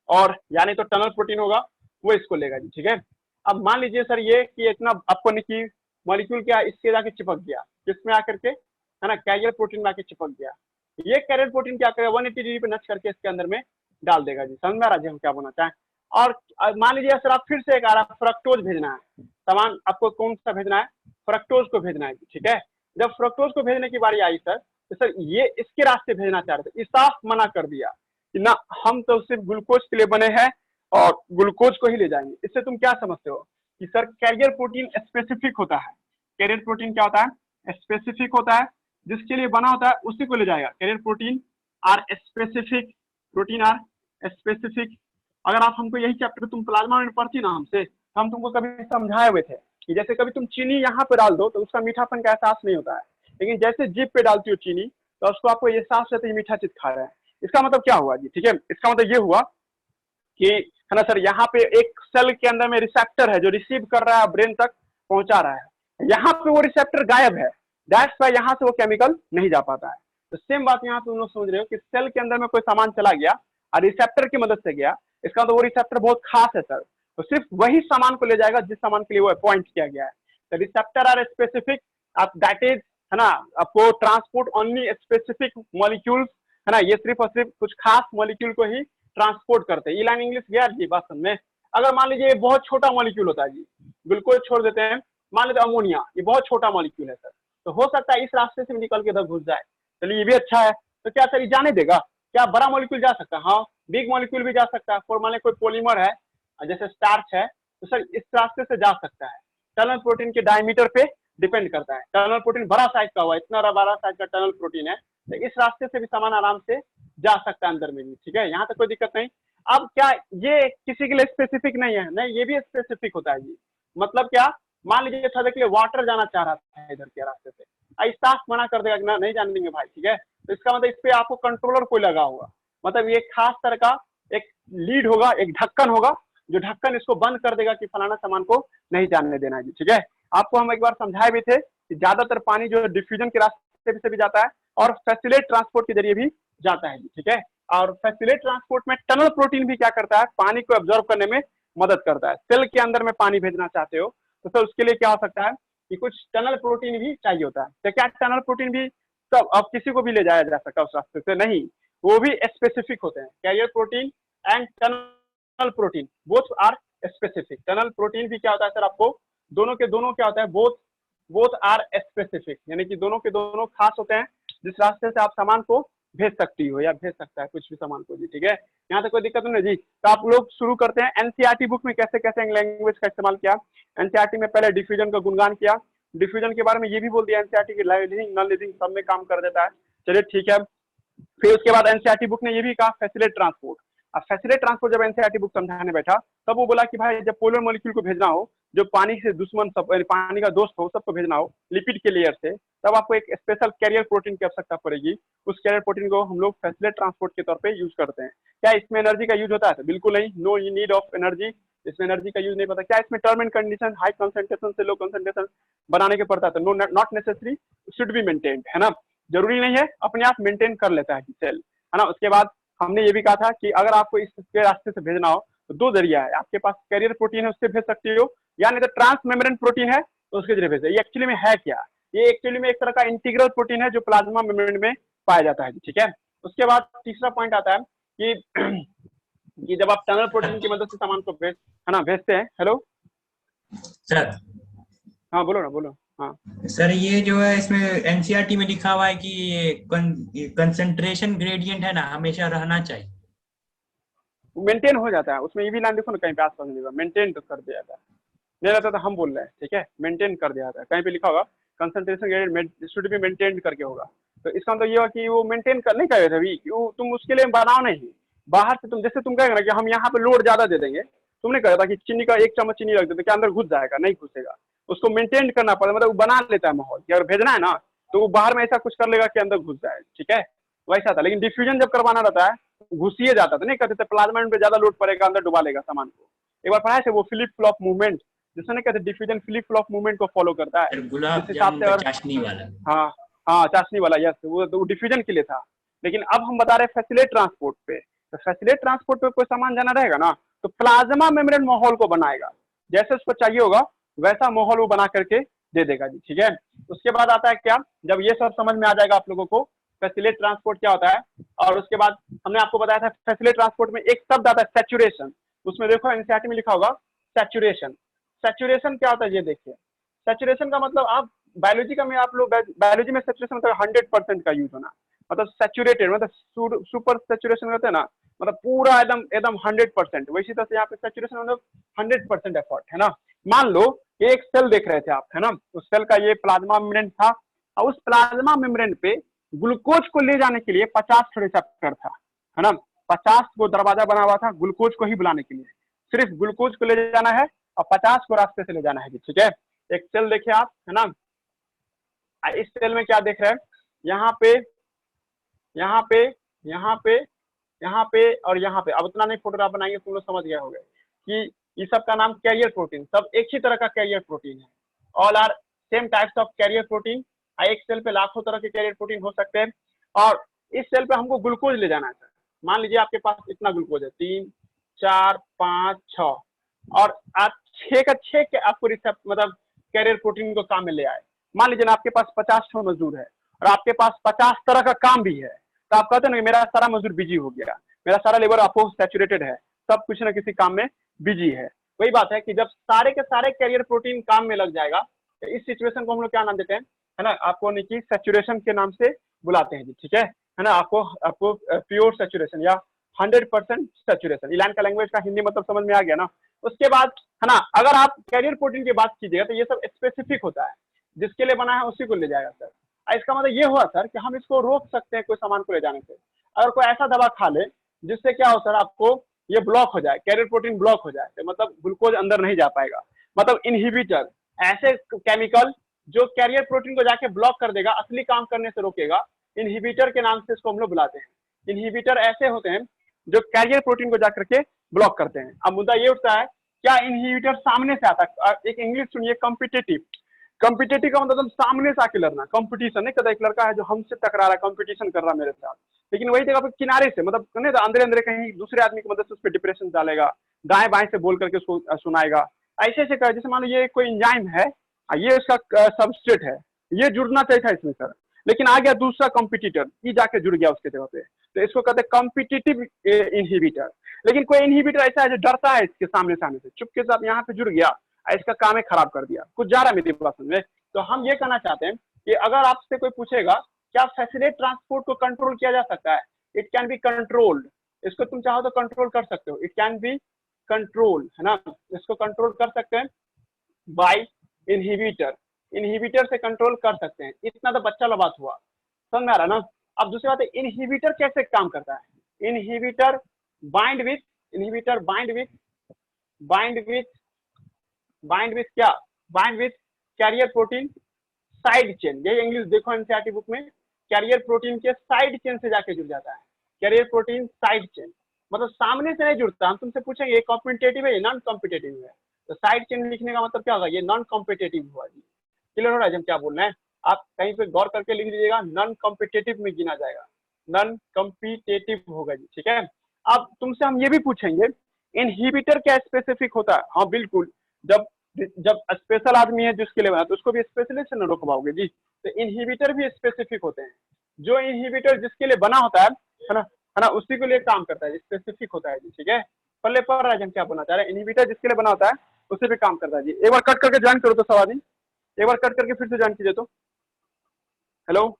और यानी तो टनल प्रोटीन होगा वो इसको लेगा जी, ठीक है। अब मान लीजिए सर ये कि इतना आपको नहीं कि मॉलिक्यूल क्या इसके जाके चिपक गया, किसमें आकर के, है ना, कैरियर प्रोटीन में आके चिपक गया। ये कैरियर प्रोटीन क्या करेगा, 180 डिग्री पे नच करके इसके अंदर में डाल देगा जी। समझ में आ रहा है हम क्या बोलना चाहें। और मान लीजिए सर आप फिर से एक आ रहा फ्रक्टोज भेजना है, सामान आपको कौन सा भेजना है, फ्रक्टोज को भेजना है, ठीक है। जब फ्रक्टोज को भेजने की बारी आई सर, तो सर ये इसके रास्ते भेजना चाह रहे थे, साफ मना कर दिया कि ना हम तो सिर्फ ग्लूकोज के लिए बने हैं और ग्लूकोज को ही ले जाएंगे। इससे तुम क्या समझते हो कि सर कैरियर प्रोटीन स्पेसिफिक होता है। कैरियर प्रोटीन क्या होता है, स्पेसिफिक होता है, जिसके लिए बना होता है उसी को ले जाएगा। Carrier protein are specific, protein are specific. अगर आप हमको यही चैप्टर तुम प्लाज्मा में पढ़ती ना हमसे, तो हम तुमको कभी समझाए हुए थे कि जैसे कभी तुम चीनी यहाँ पे डाल दो तो उसका मीठापन का एहसास नहीं होता है, लेकिन जैसे जीभ पे डालती हो चीनी तो उसको आपको ये एहसास रहता है मीठा चीज खा रहे हैं। इसका मतलब क्या हुआ जी, ठीक है। इसका मतलब ये हुआ कि है ना सर, यहाँ पे एक सेल के अंदर में रिसेप्टर है जो रिसीव कर रहा है, ब्रेन तक पहुंचा रहा है। यहाँ पे वो रिसेप्टर गायब है, दैट्स व्हाई यहाँ से वो केमिकल नहीं जा पाता है। तो सेम बात यहाँ पे तुम लोग समझ रहे हो कि सेल के अंदर में कोई सामान चला गया और रिसेप्टर की मदद से गया, इसका तो वो रिसेप्टर बहुत खास है सर, तो सिर्फ वही सामान को ले जाएगा जिस सामान के लिए वो अपॉइंट किया गया है। तो रिसेप्टर आर स्पेसिफिक, आप दैट इज, है ना, आपको ट्रांसपोर्ट ओनली स्पेसिफिक मॉलिक्यूल्स, है ना, ये सिर्फ और सिर्फ कुछ खास मॉलिक्यूल को ही ट्रांसपोर्ट करते हैं। ई लाइन इंग्लिश गया जी बात समझ में। अगर मान लीजिए ये बहुत छोटा मॉलिक्यूल होता है जी, ग्लूकोज छोड़ देते हैं, मान लेते अमोनिया, ये बहुत छोटा मॉलिक्यूल है सर, तो हो सकता है इस रास्ते से भी निकल के इधर घुस जाए। चलिए ये भी अच्छा है। तो क्या सर ये जाने देगा, क्या बड़ा मॉलिक्यूल जा सकता है? हाँ, बिग मॉलिक्यूल भी जा सकता है। और मान लीजिए कोई पॉलीमर है जैसे स्टार्च है, तो सर इस रास्ते से जा सकता है। टनल प्रोटीन के डायमीटर पे डिपेंड करता है। टनल प्रोटीन बड़ा साइज का हुआ, इतना बड़ा साइज का टनल प्रोटीन है, तो इस रास्ते से भी सामान आराम से जा सकता है अंदर में भी, ठीक है। यहाँ तक कोई दिक्कत नहीं। अब क्या ये किसी के लिए स्पेसिफिक नहीं है? नहीं, ये भी स्पेसिफिक होता है जी। मतलब क्या, मान लीजिए था देखिए वाटर जाना चाह रहा था इधर के रास्ते से, स्टाफ मना कर देगा कि ना नहीं जाने देंगे भाई, ठीक है। तो इसका मतलब इस पे आपको कंट्रोलर कोई लगा होगा, मतलब ये खास तरह का एक लीड होगा, एक ढक्कन होगा जो ढक्कन इसको बंद कर देगा कि फलाना सामान को नहीं जानने देना जी, ठीक है। आपको हम एक बार समझाए भी थे कि ज्यादातर पानी जो डिफ्यूजन के रास्ते से भी जाता है और फैसिलेट ट्रांसपोर्ट के जरिए भी जाता है जी, ठीक है। और फैसिलेट ट्रांसपोर्ट में टनल प्रोटीन भी क्या करता है, पानी को एब्जॉर्ब करने में मदद करता है। सेल के अंदर में पानी भेजना चाहते हो तो सर उसके लिए क्या हो सकता है कि कुछ टनल प्रोटीन भी चाहिए होता है। तो क्या टनल प्रोटीन भी सब अब किसी को भी ले जाया जा सकता है उस रास्ते से? नहीं, वो भी स्पेसिफिक होते हैं। Carrier protein and tunnel protein both are specific. Tunnel protein भी क्या होता है सर, आपको दोनों के दोनों क्या होता है, बोथ आर स्पेसिफिक, यानी कि दोनों के दोनों खास होते हैं, जिस रास्ते से आप सामान को भेज सकती हो या भेज सकता है कुछ भी सामान को जी, ठीक है। यहाँ तक कोई दिक्कत नहीं जी। तो आप लोग शुरू करते हैं। एनसीईआरटी बुक में कैसे कैसे लैंग्वेज का इस्तेमाल किया। एनसीईआरटी में पहले डिफ्यूजन का गुणगान किया, डिफ्यूजन के बारे में ये भी बोल दिया एनसीईआरटी की लिविंग नॉन लिविंग सब में काम कर देता है। चलिए ठीक है। फिर उसके बाद एनसीईआरटी बुक ने ये भी कहा फैसिलेट ट्रांसपोर्ट। अब फैसिलेट ट्रांसपोर्ट जब एनसीईआरटी बुक समझाने बैठा तब वो बोला कि भाई जब पोलर मॉलिक्यूल को भेजना हो, जो पानी से दुश्मन सब पानी का दोस्त हो, सबको भेजना हो लिपिड के लेयर से, तब आपको एक स्पेशल कैरियर प्रोटीन की आवश्यकता पड़ेगी। उस कैरियर प्रोटीन को हम लोग फैसिलेट ट्रांसपोर्ट के तौर पे यूज करते हैं। क्या इसमें एनर्जी का यूज होता है? बिल्कुल नहीं, नो नीड ऑफ एनर्जी, इसमें एनर्जी का यूज नहीं पता। क्या इसमें term and condition high concentration से लो कंसंट्रेशन बनाने के पड़ता है? No, not necessary, should be maintained, है ना, जरूरी नहीं है, अपने आप मेंटेन कर लेता है सेल, है ना। उसके बाद हमने ये भी कहा था कि अगर आपको इसके रास्ते से भेजना हो तो 2 जरिया है, आपके पास कैरियर प्रोटीन है उससे भेज सकती हो, या नहीं तो ट्रांस मेम्ब्रेन प्रोटीन है तो उसके जरिए भेज। ये एक्चुअली में है क्या, ये एक्चुअली में एक तरह का इंटीग्रल प्रोटीन है जो प्लाज्मा मेम्ब्रेन में पाया जाता है, ठीक है। उसके बाद तीसरा पॉइंट आता है कि कि जब आप टनल प्रोटीन की मदद से सामान को भेजते हैं। Hello sir. हाँ बोलो ना, बोलो। हाँ सर ये जो है इसमें एनसीईआरटी में लिखा हुआ है कि ये कंसंट्रेशन ग्रेडियंट है ना हमेशा रहना चाहिए, मेंटेन हो जाता है उसमें। ये भी लाइन देखो ना कहीं पे आसपास मिलेगा, मेंटेन तो कर दिया जाता है, नहीं रहता तो हम बोल रहे हैं, ठीक है, मेंटेन कर दिया जाता है। कहीं पे लिखा होगा concentration gradient should be maintain करके होगा। तो इसका मतलब ये हुआ कि वो मेंटेन कर नहीं कर रहे थे अभी, तुम उसके लिए बनाओ नहीं, बाहर से तुम जैसे तुम कहेगा ना कि हम यहाँ पे लोड ज्यादा दे देंगे, तुमने कहा था कि चीनी का 1 चम्मच चीनी रख देते क्या अंदर घुस जाएगा? नहीं घुसेगा, उसको मेंटेन करना पड़ेगा, मतलब वो बना लेता है माहौल कि अगर भेजना है ना तो वो बाहर में ऐसा कुछ कर लेगा कि अंदर घुस जाए, ठीक है, वैसा था। लेकिन डिफ्यूजन जब करवाना रहता है घुसिए जाता था, नहीं कहते थे प्लाज्मा पे ज्यादा लोड पड़ेगा अंदर डुबा लेगा सामान को। एक बार पढ़ा है वो फ्लिप फ्लॉप मूवमेंट, जिसमें नहीं कहते डिफ्यूजन फ्लिप फ्लॉप मूवमेंट को फॉलो करता है, सर जिस गुलाब हिसाब जामुन से का अगर चाशनी वाला। हाँ हाँ चाशनी वाला, यस, वो डिफ्यूजन के लिए था। लेकिन अब हम बता रहे हैं फैसिलेट ट्रांसपोर्ट पे, तो फैसिलेट ट्रांसपोर्ट पे कोई सामान जाना रहेगा ना तो प्लाज्मा मेम्ब्रेन माहौल को बनाएगा, जैसे उसको चाहिए होगा वैसा माहौल वो बना करके दे देगा जी, ठीक है। उसके बाद आता है क्या, जब ये सब समझ में आ जाएगा आप लोगों को फैसिलेट ट्रांसपोर्ट क्या होता है, और उसके बाद हमने आपको बताया था फैसिलेट ट्रांसपोर्ट में एक शब्द आता है सैचुरेशन, उसमें देखो एनसीईआरटी में लिखा होगा सैचुरेशन। सैचुरेशन क्या होता है ये देखिए, सैचुरेशन का मतलब आप बायोलॉजी का में आप लोग बायोलॉजी में सैचुरेशन मतलब 100% का यूज होना, मतलब सैचुरेटेड मतलब सुपर सैचुरेशन होता है ना, मतलब पूरा एकदम एकदम 100%, वैसी तरह से यहाँ पे सैचुरेशन मतलब 100% एफर्ट है ना। मान लो ये एक सेल देख रहे थे आप, है ना, उस सेल का ये प्लाज्मा मेम्ब्रेन था, और उस प्लाज्मा मेम्ब्रेन पे ग्लूकोज को ले जाने के लिए 50 रिसेप्टर था, है ना, 50 को दरवाजा बना हुआ था ग्लूकोज को ही बुलाने के लिए, सिर्फ ग्लूकोज को ले जाना है और 50 को रास्ते से ले जाना है, ठीक है। एक सेल देखे आप, है ना, इस सेल में क्या देख रहे हैं, यहाँ पे यहाँ पे यहाँ पे यहाँ पे और यहाँ पे, अब उतना नहीं फोटोग्राफ बनाएंगे, तुम लोग समझ गए होंगे कि ये सब का नाम कैरियर प्रोटीन, सब एक ही तरह का कैरियर प्रोटीन है, all are same types of carrier protein. एक सेल पे लाखों तरह के कैरियर प्रोटीन हो सकते हैं, और इस सेल पे हमको ग्लूकोज ले जाना है सर। मान लीजिए आपके पास इतना ग्लूकोज है, 3 4 5 6, और आप 6 का 6 के आपको रिसेप्ट मतलब कैरियर प्रोटीन को काम में ले आए। मान लीजिए ना आपके पास 50 मजदूर है और आपके पास 50 तरह का काम भी है, तो आप कहते हैं ना मेरा सारा मजदूर बिजी हो गया, मेरा सारा लेबर आपको सैचुरेटेड है, सब कुछ ना किसी काम में बिजी है। वही बात है कि जब सारे के सारे कैरियर प्रोटीन काम में लग जाएगा तो इस सिचुएशन को हम लोग क्या नाम देते हैं, है ना, आपको नहीं सैचुरेशन के नाम से बुलाते हैं जी, ठीक है ना। आपको आपको प्योर सैचुरेशन या 100% सैचुरेशन, इलान का लैंग्वेज का हिंदी मतलब समझ में आ गया ना। उसके बाद है ना, अगर आप कैरियर प्रोटीन की बात कीजिएगा तो ये सब स्पेसिफिक होता है, जिसके लिए बना है उसी को ले जाएगा सर। इसका मतलब ये हुआ सर कि हम इसको रोक सकते हैं कोई सामान को ले जाने से। अगर कोई ऐसा दवा खा ले जिससे क्या हो सर, आपको ये ब्लॉक हो जाए, कैरियर प्रोटीन ब्लॉक हो जाए, तो मतलब ग्लूकोज अंदर नहीं जा पाएगा, मतलब इनहिबिटर, ऐसे केमिकल जो कैरियर प्रोटीन को जाके ब्लॉक कर देगा, असली काम करने से रोकेगा, इनहिबिटर के नाम से इसको हम लोग बुलाते हैं। इनहिबिटर ऐसे होते हैं जो कैरियर प्रोटीन को जाकर के ब्लॉक करते हैं। अब मुद्दा ये उठता है क्या इनहिबिटर सामने से आता है, एक इंग्लिश सुनिए कॉम्पिटिटिव, कॉम्पिटिटिव का मतलब सामने से आके लड़ना, कंपटीशन नहीं कहता, एक लड़का है जो हमसे टकरा रहा है, कंपटीशन कर रहा है मेरे साथ, लेकिन वही जगह पे किनारे से मतलब नहीं तो अंदर अंदर कहीं दूसरे आदमी की मदद से उस पर डिप्रेशन डालेगा, दाएं बाएं से बोल करके उसको सुनाएगा, ऐसे ऐसे कर, जैसे मान लो ये कोई इंजाइम है, ये उसका सबस्ट्रेट है, ये जुड़ना चाहिए था इसमें सर, लेकिन आ गया दूसरा कॉम्पिटिटर, ये जाके जुड़ गया उसके जगह पे, तो इसको कहते हैं कॉम्पिटिटिव इनहिबिटर। लेकिन कोई इनहिबिटर ऐसा है जो डरता है इसके सामने से आने से, चुपके से आप यहाँ पे जुड़ गया, इसका काम है खराब कर दिया, कुछ जा रहा है मेरी बात समझ में। तो हम ये कहना चाहते हैं कि अगर आपसे कोई पूछेगा क्या फैसिलेट ट्रांसपोर्ट को कंट्रोल किया जा सकता है, इट कैन बी कंट्रोल्ड, इसको तुम चाहो तो कंट्रोल कर सकते हो, इट कैन बी कंट्रोल, है ना, इसको कंट्रोल कर सकते हैं बाय इनहिबिटर, इनहिबिटर से कंट्रोल कर सकते हैं। इतना तो बच्चा बात हुआ, समझ में आ रहा ना। अब दूसरी बात है इनहिबिटर कैसे काम करता है, inhibitor bind with, inhibitor bind with क्या, bind with carrier protein side chain, यही इंग्लिश देखो एनसीईआरटी बुक में, कैरियर प्रोटीन के साइड चेन से जाके जुड़ जाता है, कैरियर प्रोटीन साइड चेन, मतलब सामने से नहीं जुड़ता। हम तुमसे पूछेंगे कॉम्पिटेटिव है या नॉन कॉम्पिटेटिव है, तो साइड चेन लिखने का मतलब क्या होगा, ये नॉन कॉम्पिटेटिव हुआ जी। क्लियर हो रहा है हम क्या बोल रहे हैं, आप कहीं पे गौर करके लिख लीजिएगा, नॉन कॉम्पिटेटिव में गिना जाएगा, नॉन कॉम्पिटेटिव होगा जी, ठीक है। अब तुमसे हम ये भी पूछेंगे इनहिबिटर क्या स्पेसिफिक होता है, हाँ बिल्कुल, जब जब स्पेशल आदमी है जिसके लिए बना तो उसको भी स्पेशलिस्ट से न रोक पाओगे जी। तो इनहिबिटर भी स्पेसिफिक होते हैं, जो इनहिबिटर जिसके लिए बना होता है ना, उसी के लिए काम करता है, स्पेसिफिक होता है जी, ठीक है। पल्ले पड़ रहा है हम क्या बोलना चाह रहे हैं, इनहिबिटर जिसके लिए बना होता है उसी पे काम करता है जी। एक बार कट करके ज्वाइन करो तो सब आदमी, एक बार कट करके फिर से ज्वाइन कीजिए तो, हेलो,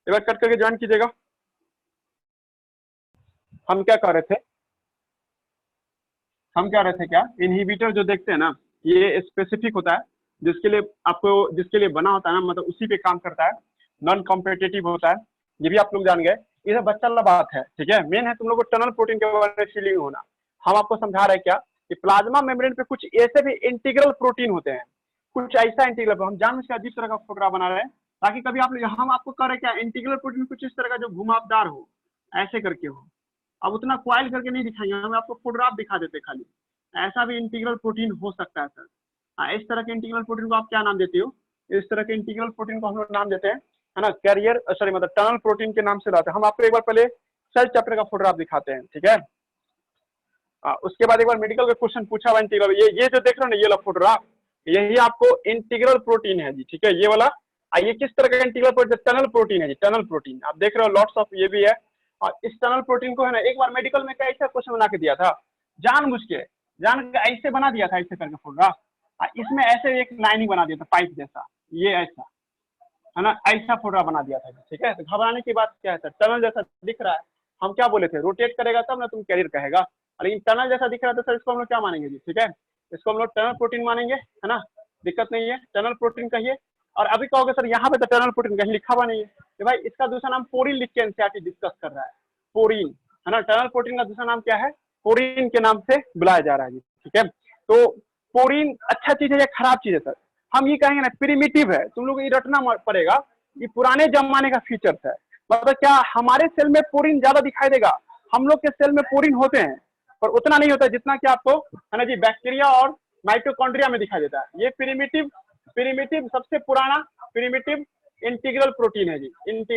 एक बार कट करके ज्वाइन कीजिएगा। हम क्या कर रहे थे, हम क्या रहे थे क्या, इनहिबिटर जो देखते हैं ना ये स्पेसिफिक होता है, जिसके लिए आपको जिसके लिए बना होता है ना, मतलब उसी पे काम करता है, नॉन कॉम्पिटिटिव होता है, ये भी आप लोग जान गए। इधर बच्चा वाला बात है, ठीक है। मेन है तुम लोग को टनल प्रोटीन के बारे में फीलिंग होना। हम आपको समझा रहे हैं क्या कि प्लाज्मा मेम्ब्रेन पे कुछ ऐसे भी इंटीग्रल प्रोटीन होते हैं, कुछ ऐसा इंटीग्रल, हम जान के अजीब तरह का फोटोग्राफ बना रहे हैं ताकि कभी आप हम आपको कह रहे हैं क्या इंटीग्रल प्रोटीन कुछ इस तरह का जो घुमावदार हो, ऐसे करके हो। अब उतना क्वाइल करके नहीं दिखाएंगे, हम आपको फोटोग्राफ दिखा देते खाली। ऐसा भी इंटीग्रल प्रोटीन हो सकता है सर। हाँ, इस तरह के इंटीग्रल प्रोटीन को आप क्या नाम देते हो? इस तरह के इंटीग्रल प्रोटीन को हम लोग नाम देते हैं, है ना, कैरियर सॉरी मतलब टनल प्रोटीन के नाम से लाते हैं। हम आपको एक बार पहले सेल चैप्टर का फोटोग्राफ दिखाते हैं, ठीक है। उसके बाद एक बार मेडिकल का क्वेश्चन पूछा हुआ इंटीग्रल, ये जो देख रहे हो ना, ये वाला फोटोग्राफ, यही आपको इंटीग्रल प्रोटीन है जी, ठीक है, ये वाला। ये किस तरह का इंटीग्रल प्रोटीन? टनल प्रोटीन है जी, टनल प्रोटीन। आप देख रहे हो लॉट्स ऑफ ये भी है। और इस टनल प्रोटीन को है ना, एक बार मेडिकल में कैसा क्वेश्चन बना के दिया था, जानबूझ के ऐसे बना दिया था, ऐसे करके फोटोग्राफ। इसमें ऐसे एक लाइनिंग बना दिया था पाइप जैसा, ये ऐसा, है ना, ऐसा फोटोग्राफ बना दिया था, ठीक है। तो घबराने की बात क्या है सर, टनल जैसा दिख रहा है। हम क्या बोले थे, रोटेट करेगा तब ना तुम कैरियर कहेगा, लेकिन टनल जैसा दिख रहा है तो सर इसको हम लोग क्या मानेंगे जी, ठीक है, इसको हम लोग टनल प्रोटीन मानेंगे, है ना, दिक्कत नहीं है, टनल प्रोटीन कहिए। और अभी कहोगे सर यहाँ पे तो टनल प्रोटीन कहीं लिखा हुआ नहीं है, तो भाई इसका दूसरा नाम पोरीन लिख के एनसीईआरटी डिस्कस कर रहा है, पोरीन, है ना। टनल प्रोटीन का दूसरा नाम क्या है? पोरीन के नाम से बुलाया जा रहा है जी, ठीक है। तो पोरीन अच्छा चीज है या खराब चीज है सर? हम ये कहेंगे ना प्रिमिटिव है, तुम लोग ये रटना पड़ेगा, ये पुराने जमाने का फीचर्स है। मतलब क्या हमारे सेल में पोरीन ज्यादा दिखाई देगा? हम लोग के सेल में पोरीन होते हैं पर उतना नहीं होता जितना कि आपको, है ना जी, बैक्टीरिया और माइटोकॉन्ड्रिया में दिखाई देता है। ये प्रिमिटिव सबसे पुराना प्रिमिटिव इंटीग्रल प्रोटीन है जी।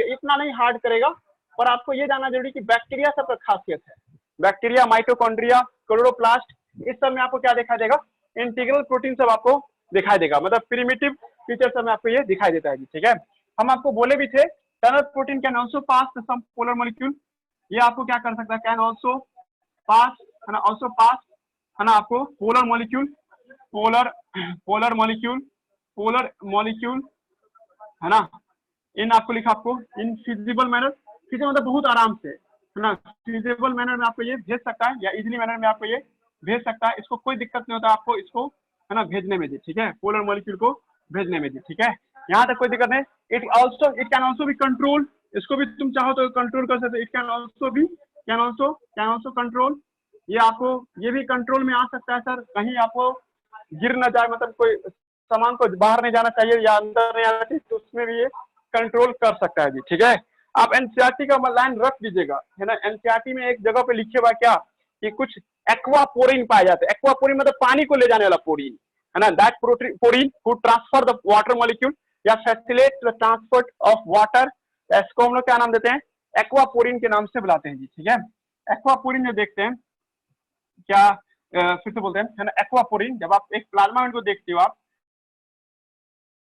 इतना नहीं हार्ड करेगा, पर आपको ये जानना जरूरी कि बैक्टीरिया सबका खासियत है। बैक्टीरिया, माइटोकॉन्ड्रिया, क्लोरोप्लास्ट, इस सब में आपको क्या दिखाई देगा? इंटीग्रल प्रोटीन सब आपको दिखाई देगा, मतलब प्रिमिटिव फीचर सब में आपको ये दिखाई देता है जी, ठीक है। हम आपको बोले भी थे tunnel protein can also pass some polar molecule, ये आपको क्या कर सकता है, कैन आल्सो पास, है ना, आल्सो पास, है ना, आपको पोलर मॉलिक्यूल, पोलर मॉलिक्यूल, है ना, इन आपको लिखा आपको इन फिजिबल मैनर, फिजिबल मतलब बहुत आराम से, है ना, फिजिबल मैनर में आपको ये भेज सकता है या इजीली मैनर में आपको ये भेज सकता है। इसको कोई दिक्कत नहीं होता आपको इसको, है ना, भेजने में जी, ठीक है, पोलर मॉलिक्यूल को भेजने में जी, ठीक है, यहाँ तक कोई दिक्कत नहीं। It can also be control, इसको भी तुम चाहो तो कंट्रोल कर सकते हो। इट कैन ऑल्सो कंट्रोल, ये आपको ये भी कंट्रोल में आ सकता है सर, कहीं आपको गिर ना जाए, मतलब कोई सामान को बाहर नहीं जाना चाहिए या अंदर नहीं आना चाहिए, तो उसमें भी ये कंट्रोल कर सकता है जी, ठीक है। आप एनसीईआरटी का लाइन रख दीजिएगा, है ना, एनसीईआरटी में एक जगह पे लिखे हुआ क्या कि कुछ एक्वापोरिन पाए जाते हैं। एक्वापोरिन मतलब पानी को ले जाने वाला पोरीन, है ना, that porin who transfer the water molecule या facilitate the transport of water, इसको हम लोग क्या नाम देते हैं? एक्वापोरिन के नाम से बुलाते हैं जी, ठीक है। एक्वापोरिन जो देखते हैं क्या, फिर से बोलते हैं, है ना, एक्वापोरिन, जब आप एक प्लाज्मा को देखते हो आप,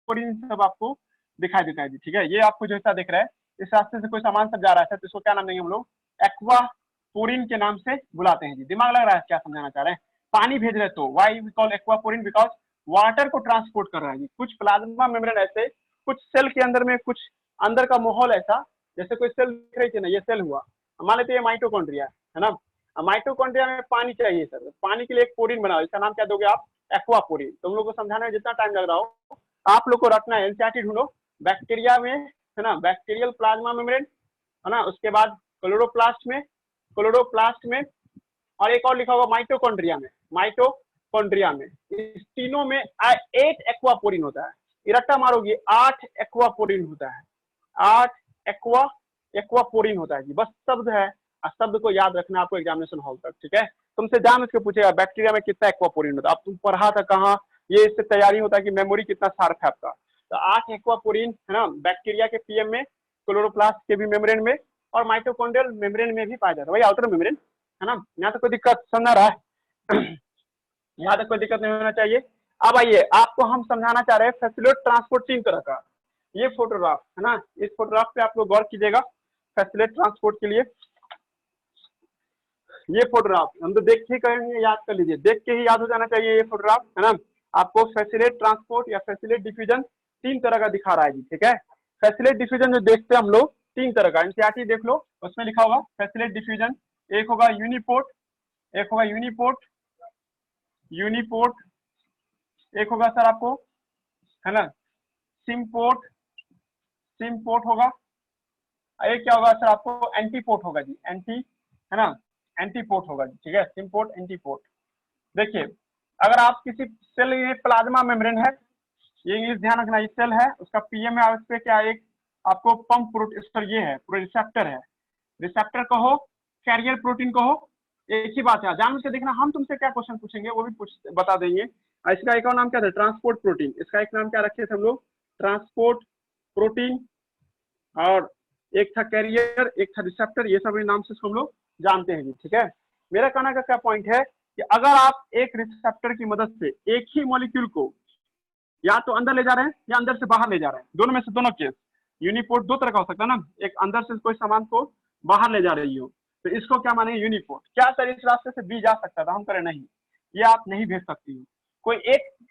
पोरीन सब आपको दिखाई देता है जी, ठीक है। ये आपको जो ऐसा दिख रहा है, इस रास्ते से कोई सामान सब जा रहा है तो इसको क्या नाम देंगे हम लोग? एक्वापोरिन के नाम से बुलाते हैं जी। दिमाग लग रहा है क्या समझाना चाह रहे हैं? पानी भेज रहे तो why we call aquaporin, because water को ट्रांसपोर्ट कर रहा है जी। कुछ प्लाज्मा मेम्ब्रेन ऐसे, कुछ सेल के अंदर में, कुछ अंदर का माहौल ऐसा, जैसे कोई सेल दिख रही थी ना, ये सेल हुआ, मान लेते ये माइटोकॉन्ड्रिया है ना, माइटोकॉन्ड्रिया में पानी चाहिए सर, पानी के लिए एक पोरीन बनाओ, इसका नाम क्या दोगे आप? एक्वापोरिन। तुम लोग को समझाने में जितना टाइम लग रहा हो, आप लोग को रखना है, एनसीईआरटी ढूंढो, बैक्टीरिया में, है ना, बैक्टीरियल प्लाज्मा मेम्ब्रेन, है ना, उसके बाद क्लोरोप्लास्ट में, और एक और लिखा होगा माइटोकॉन्ड्रिया में, इस तीनों में 8 एक्वापोरिन होता है। इरट्टा मारोगे 8 एक्वापोरिन होता है, 8 एक्वापोरिन होता है जी, बस शब्द है, शब्द को याद रखना आपको एग्जामिनेशन हॉल तक, ठीक है। तुमसे जान उसके पूछेगा बैक्टीरिया में कितना एक्वापोरिन होता है, अब तुम पढ़ा था कहाँ, ये इससे तैयारी होता है कि मेमोरी कितना शार्प है आपका। तो 8 एक्वापोरिन, है ना, बैक्टीरिया के पीएम में, क्लोरोप्लास्ट के भी मेम्ब्रेन में, और माइटोकॉन्ड्रियल मेम्ब्रेन में भी पाया जाता है, वही आउटर मेम्ब्रेन, है ना। यहाँ तक कोई दिक्कत समझ रहा है? यहाँ तक कोई दिक्कत नहीं होना चाहिए। अब आइए, आपको हम समझाना चाह रहे हैं फैसिलिटेट ट्रांसपोर्ट 3 तरह का। ये फोटोग्राफ, है ना, इस फोटोग्राफ पे आप लोग गौर कीजिएगा, फैसिलिटेट ट्रांसपोर्ट के लिए ये फोटोग्राफ हम तो देख के करेंगे, याद कर लीजिए, देख के ही याद हो जाना चाहिए ये फोटोग्राफ, है ना। आपको फैसिलिटेट ट्रांसपोर्ट या फैसिलिटेट डिफ्यूजन 3 तरह का दिखा रहा है जी, ठीक है। फैसिलिटेट डिफ्यूजन जो देखते हैं हम लोग 3 तरह का, एनसीईआरटी देख लो, उसमें लिखा होगा फैसिलिटेट डिफ्यूजन, एक होगा यूनिपोर्ट, एक होगा सर आपको है ना, सिम्पोर्ट, सिम्पोर्ट होगा। ये क्या होगा सर, आपको एंटीपोर्ट होगा जी, एंटी, है ना, एंटीपोर्ट होगा जी, ठीक है, सिम्पोर्ट एंटीपोर्ट। देखिए अगर आप किसी सेल, ये प्लाज्मा मेम्ब्रेन है, ये इंग्लिश ध्यान रखना, ये सेल है, उसका पीएम है, उस पे क्या एक आपको पंप प्रोटीन, ये है रिसेप्टर है, रिसेप्टर कहो, कैरियर प्रोटीन कहो, एक ही बात है। जान के देखना, हम तुमसे क्या क्वेश्चन पूछेंगे वो भी बता देंगे। इसका एक और नाम क्या था, ट्रांसपोर्ट प्रोटीन, इसका एक नाम क्या रखे थे हम लोग, ट्रांसपोर्ट प्रोटीन, और एक था कैरियर, एक था रिसेप्टर, ये सब नाम से हम लोग जानते हैं जी, ठीक है। मेरा कहने का क्या पॉइंट है कि अगर आप एक रिसेप्टर की मदद से एक ही मॉलिक्यूल को या तो अंदर ले जा रहे हैं या अंदर से बाहर ले जा रहे हैं, दोनों में से दोनों केस, यूनिपोर्ट दो तरह का हो सकता है ना, एक अंदर से कोई सामान को बाहर ले जा रही हो, तो इसको क्या मानेंगे, यूनिपोर्ट। क्या सर इस रास्ते से बी जा सकता था, हम करें नहीं, ये आप नहीं भेज सकती हो। कोई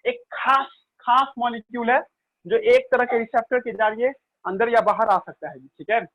एक खास मॉलिक्यूल है जो एक तरह के रिसेप्टर के जरिए अंदर या बाहर आ सकता है, ठीक है।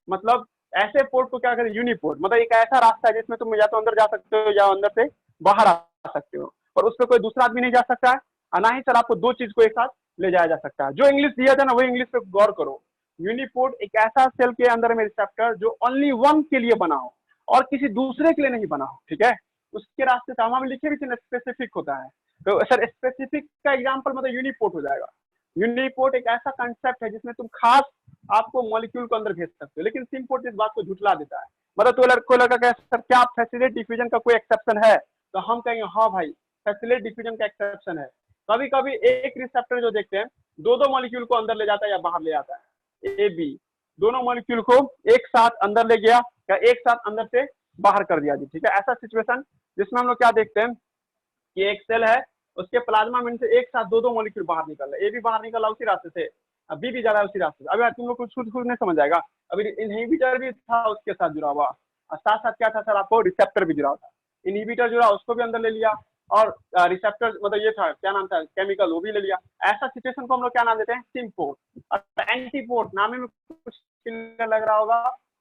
मतलब ऐसे पोर्ट को क्या करें, यूनिपोर्ट, मतलब एक ऐसा रास्ता है जिसमें तुम या तो अंदर जा सकते हो या अंदर से बाहर आ सकते हो, और उस पर कोई दूसरा आदमी नहीं जा सकता है, और ना ही सर आपको दो चीज को एक साथ ले जाया जा सकता है। जो इंग्लिश दिया था ना, वो इंग्लिश पे गौर करो। यूनिपोर्ट एक ऐसा सेल के अंदर में रिसेप्टर जो ओनली वन के लिए बना हो और किसी दूसरे के लिए नहीं बना हो, ठीक है। उसके रास्ते सामा में लिखे भी थे, स्पेसिफिक होता है, तो सर स्पेसिफिक का एग्जाम्पल मतलब यूनिपोर्ट हो जाएगा। यूनिपोर्ट एक ऐसा कंसेप्ट है जिसमें तुम खास आपको मॉलिक्यूल को अंदर भेज सकते हो, लेकिन सिम्पोर्ट इस बात को झुठला देता है। मतलब कोई लड़का कहे सर क्या फैसिलेट डिफ्यूजन का कोई एक्सेप्शन है, तो हम कहेंगे हाँ भाई फैसिलेट डिफ्यूजन का एक्सेप्शन है। कभी कभी एक रिसेप्टर जो देखते हैं दो मॉलिक्यूल को अंदर ले जाता है या बाहर ले जाता है, ए बी दोनों मॉलिक्यूल को एक साथ अंदर ले गया या एक साथ अंदर से बाहर कर दिया जी, ठीक है। ऐसा सिचुएशन जिसमें हम लोग क्या देखते हैं कि एक सेल है, उसके प्लाज्मा में से एक साथ दो मॉलिक्यूल बाहर निकल रहा है, ए भी बाहर निकल रहा उसी रास्ते से, अब बी भी जा रहा है उसी रास्ते से। अभी तुम लोग कुछ खुद नहीं समझ आएगा, अभी इनहिबिटर भी था उसके साथ जुड़ा हुआ, और साथ साथ क्या था सर, आपको रिसेप्टर भी जुड़ा था। इनहिबिटर जुड़ा उसको भी अंदर ले लिया, और रिसेप्टर मतलब ये था क्या नाम था केमिकल, वो भी ले लिया। ऐसा सिचुएशन को हम लोग क्या नाम देते हैं, सिम्पोर्ट। और एंटीपोर्ट नाम में कुछ लग रहा होगा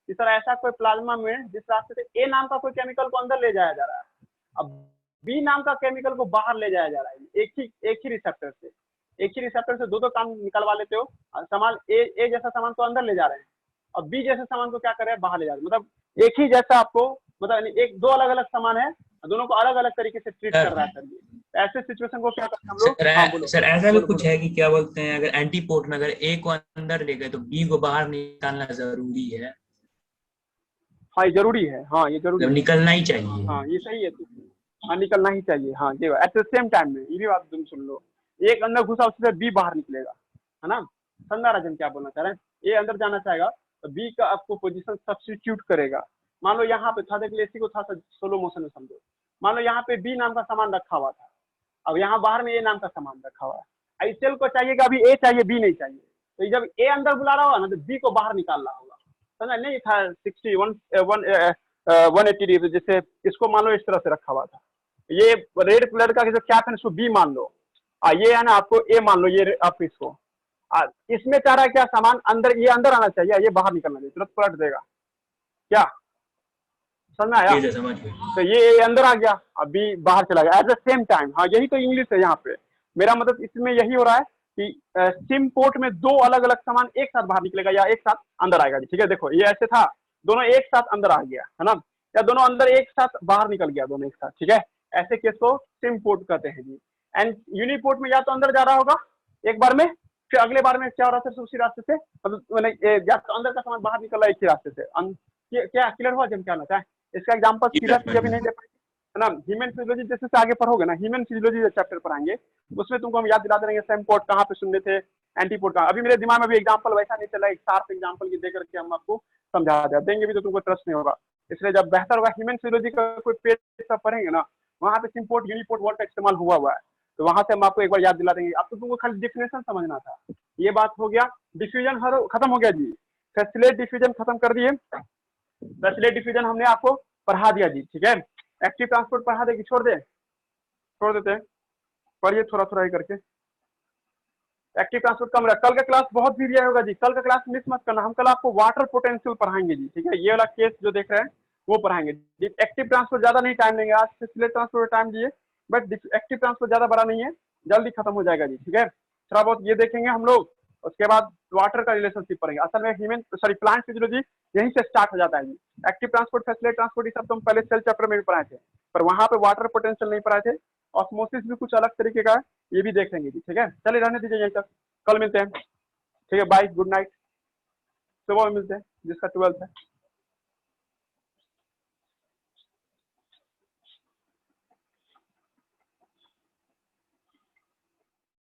कि सर ऐसा कोई प्लाज्मा में जिस रास्ते से ए नाम का कोई केमिकल को अंदर ले जाया जा रहा है, अब बी नाम का केमिकल को बाहर ले जाया जा रहा है, एक ही रिसेप्टर से दो काम निकलवा लेते हो, सामान ए जैसा सामान को अंदर ले जा रहे हैं और बी जैसे सामान को क्या कर रहे हैं, बाहर ले जा रहे हैं। मतलब एक ही जैसा आपको, मतलब एक दो अलग अलग सामान है, दोनों को अलग अलग तरीके से ट्रीट कर रहा है सर। ऐसे सिचुएशन को क्या करते हैं हम लोग, सर ऐसा भी कुछ है कि क्या बोलते हैं, अगर एंटीपोर्ट में अगर ए को अंदर ले गए तो बी को बाहर निकालना जरूरी है। हाँ ये जरूरी है, हाँ ये जरूरी है, निकलना ही चाहिए। हाँ ये सही है, हाँ निकलना ही चाहिए, हाँ ये एट द सेम टाइम में ये भी बात तुम सुन लो, एक अंदर घुसा उससे बी बाहर निकलेगा, है ना। संधा राजन क्या बोलना चाह रहे हैं, ए अंदर जाना चाहेगा तो बी का आपको पोजीशन सब्स्टिट्यूट करेगा। मान लो यहाँ पे था, देखिए इसी को था सोलो मोशन में समझो, मान लो यहाँ पे बी नाम का सामान रखा हुआ था, अब यहाँ बाहर में ए नाम का सामान रखा हुआ है, सेल को चाहिए कि अभी ए चाहिए बी नहीं चाहिए, तो जब ए अंदर बुला रहा होगा ना तो बी को बाहर निकाल रहा होगा, समझा नहीं था 180 डिग्री, जैसे इसको मान लो इस तरह से रखा हुआ था, ये रेड कलर का जो कैप है इसको बी मान लो, ये है ना आपको ए मान लो, ये आप इसको इसमें चाह रहा है क्या सामान अंदर, ये अंदर आना चाहिए, ये बाहर निकलना चाहिए, तुरंत पलट देगा क्या, समझ में आया। तो ये अंदर आ गया, अभी बाहर चला गया एट द सेम टाइम। हाँ यही तो इंग्लिश है यहाँ पे, मेरा मतलब इसमें यही हो रहा है कि सिम पोर्ट में दो अलग अलग सामान एक साथ बाहर निकलेगा या एक साथ अंदर आएगा, ठीक है। देखो ये ऐसे था, दोनों एक साथ अंदर आ गया है ना, या दोनों अंदर एक साथ बाहर निकल गया, दोनों एक साथ, ठीक है। ऐसे केस को सिम पोर्ट कहते हैं जी। एंड यूनिपोर्ट में या तो अंदर जा रहा होगा एक बार में, फिर अगले बार में क्या हो रहा था उसी रास्ते से, मतलब या तो अंदर का सामान बाहर निकल रहा है एक ही रास्ते से। क्या क्लियर हुआ जब क्या होता है, इसका एग्जांपल सीधा भी नहीं दे पाएंगे, है ना। ह्यूमन फिजियोलॉजी जैसे से आगे पढ़ोगे ना, ह्यूमन फिजियोलॉजी चैप्टर पढ़ाएंगे, उसमें तुमको हम याद दिला देंगे सिम्पोर्ट कहाँ पे सुनने थे, एंटीपोर्ट कहाँ। अभी मेरे दिमाग में भी एग्जांपल वैसा नहीं चला, एक शार्प एग्जांपल की देकर के हम आपको समझा देंगे भी तो तुमको ट्रस्ट नहीं होगा, इसलिए जब बेहतर होगा ह्यूमन फिजियोलॉजी का कोई पेज सब पढ़ेंगे ना, वहाँ पे सिम्पोर्ट यूनिपोर्ट वर्ड का इस्तेमाल हुआ है, तो वहां से हम आपको एक बार याद दिला देंगे। अब तो तुमको खाली डिफिनेशन समझना था, ये बात हो गया। डिफ्यूजन खत्म हो गया जी, फैसिलेट डिफ्यूजन खत्म कर दिए, फैसिलेट डिफ्यूजन हमने आपको पढ़ा दिया जी, ठीक है। एक्टिव ट्रांसपोर्ट पढ़ा दे कि छोड़ देते हैं, पढ़िए थोड़ा थोड़ा ही करके। एक्टिव ट्रांसपोर्ट कम रहा, कल का क्लास बहुत भी होगा जी, कल का क्लास मिस मत करना, हम कल आपको वाटर पोटेंशियल पढ़ाएंगे जी, ठीक है। ये वाला केस जो देख रहे हैं वो पढ़ाएंगे। एक्टिव ट्रांसपोर्ट ज्यादा नहीं टाइम लेंगे, आज फैसिलेट ट्रांसपोर्ट टाइम दिए, बट एक्टिव ट्रांसपोर्ट ज्यादा बड़ा नहीं है, जल्दी खत्म हो जाएगा जी, ठीक है। थोड़ा बहुत ये देखेंगे हम लोग, उसके बाद वाटर का रिलेशनशिप पढ़ेंगे। असल में ह्यूमन सॉरी प्लांट फिजियोलॉजी यहीं से स्टार्ट हो जाता है। एक्टिव ट्रांसपोर्ट, फैसिलिटी ट्रांसपोर्ट, ये सब तो हम पहले सेल चैप्टर में भी पढ़ाए थे, पर वहां पे वाटर पोटेंशियल नहीं पढ़ाए थे। ऑस्मोसिस भी कुछ अलग तरीके का है, ये भी देख लेंगे जी, ठीक है। चलिए रहने दीजिए यहीं तक, कल मिलते हैं, ठीक है। बाय, गुड नाइट, सुबह में मिलते हैं जिसका 12th है।